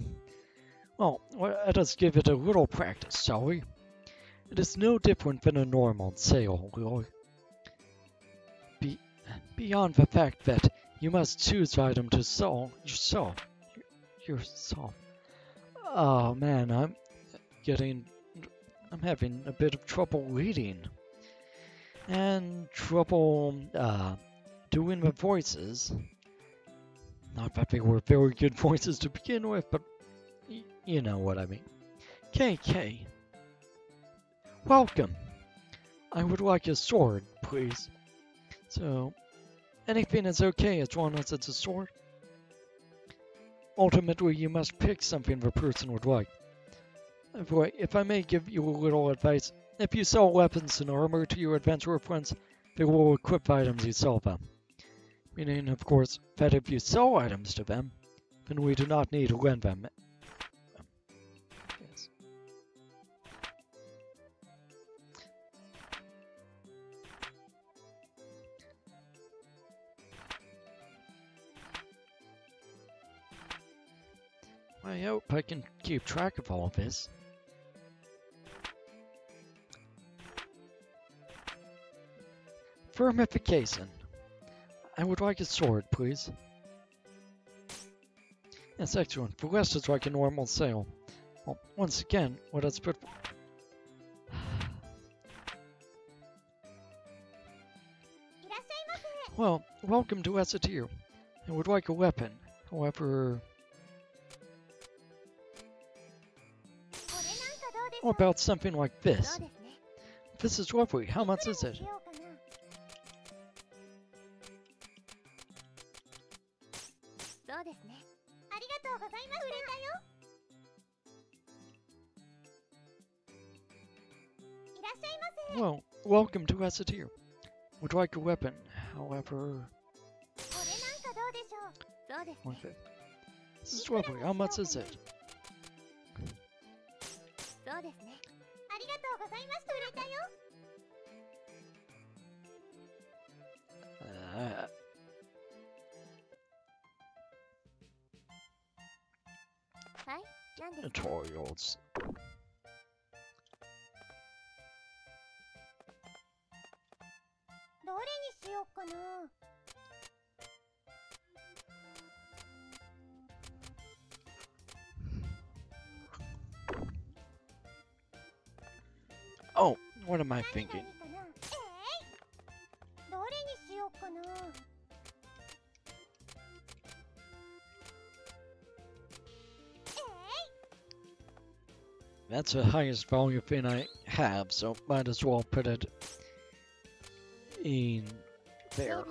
Well, let us give it a little practice, shall we? It is no different than a normal sale, really. Beyond the fact that you must choose the item to sell yourself. Oh man, I'm having a bit of trouble reading. And trouble, doing the voices. Not that they were very good voices to begin with, but you know what I mean. KK. Welcome. I would like a sword, please. So, anything is okay as long as it's a sword. Ultimately, you must pick something the person would like. If I may give you a little advice, if you sell weapons and armor to your adventurer friends, They will equip items you sell them. Meaning, of course, that if you sell items to them, then we do not need to lend them. Yes. I hope I can keep track of all of this. Firmification. I would like a sword, please. Yes, excellent. The rest is like a normal sale. Well, once again, what has put... Well, welcome to Recettear. I would like a weapon. However... How about something like this? This is lovely. How much is it? Well, welcome to Recettear. Would like a weapon, however... Okay. This is lovely. How much is it? Tutorials. Oh, what am I thinking? That's the highest value thing I have, so might as well put it in there.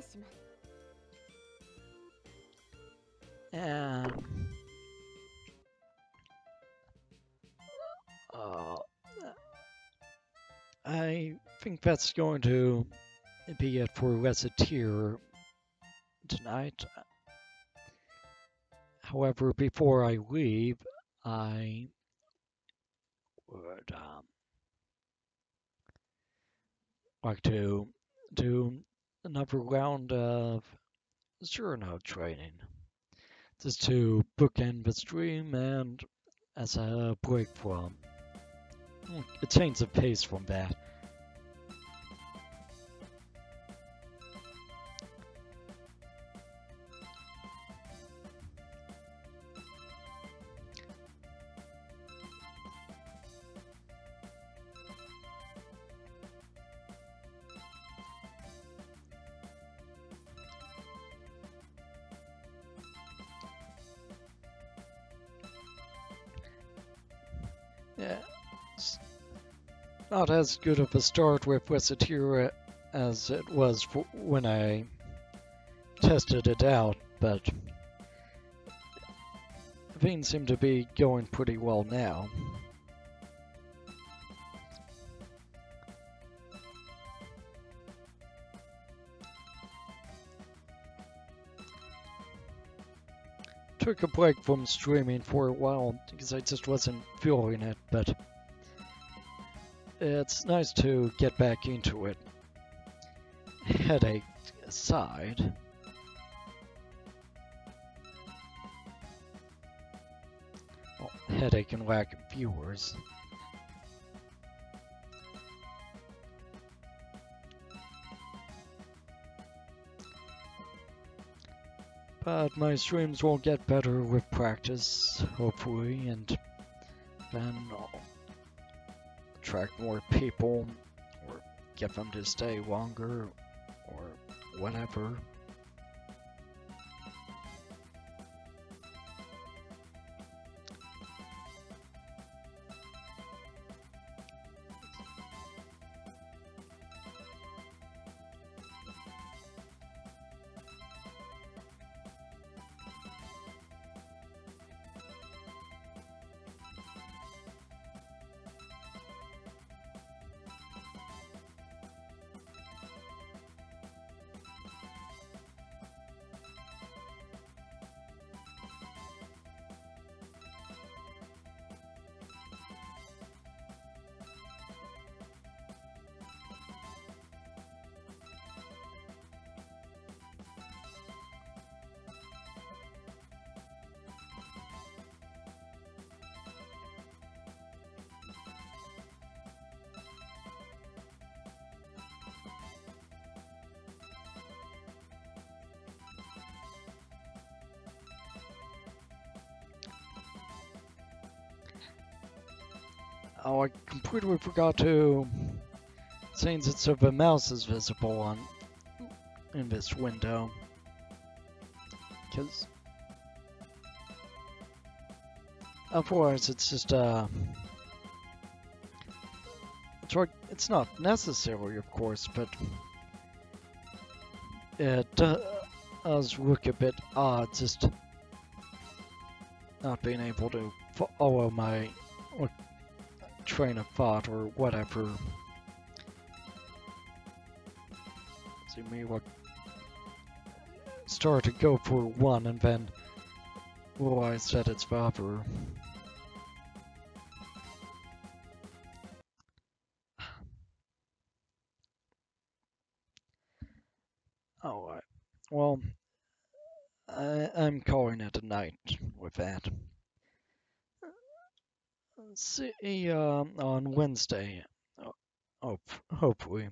And I think that's going to be it for Recettear tonight. However, before I leave, I would like to do another round of journal training, just to bookend the stream and as a break from a change of pace from that. Yeah, it's not as good of a start with Recettear as it was when I tested it out, but things seem to be going pretty well now. Took a break from streaming for a while because I just wasn't feeling it, but it's nice to get back into it. Headache aside. Well, headache and lack of viewers. But my streams will get better with practice, hopefully, and then I'll attract more people, or get them to stay longer, or whatever. Oh, I completely forgot to. Since it's if a mouse is visible on in this window, because otherwise it's just it's not necessary, of course, but it does look a bit odd just not being able to follow my train of thought or whatever. See me what start to go for one and then realize that it's the other. Alright. Well, I'm calling it a night with that. See you on Wednesday. Hopefully.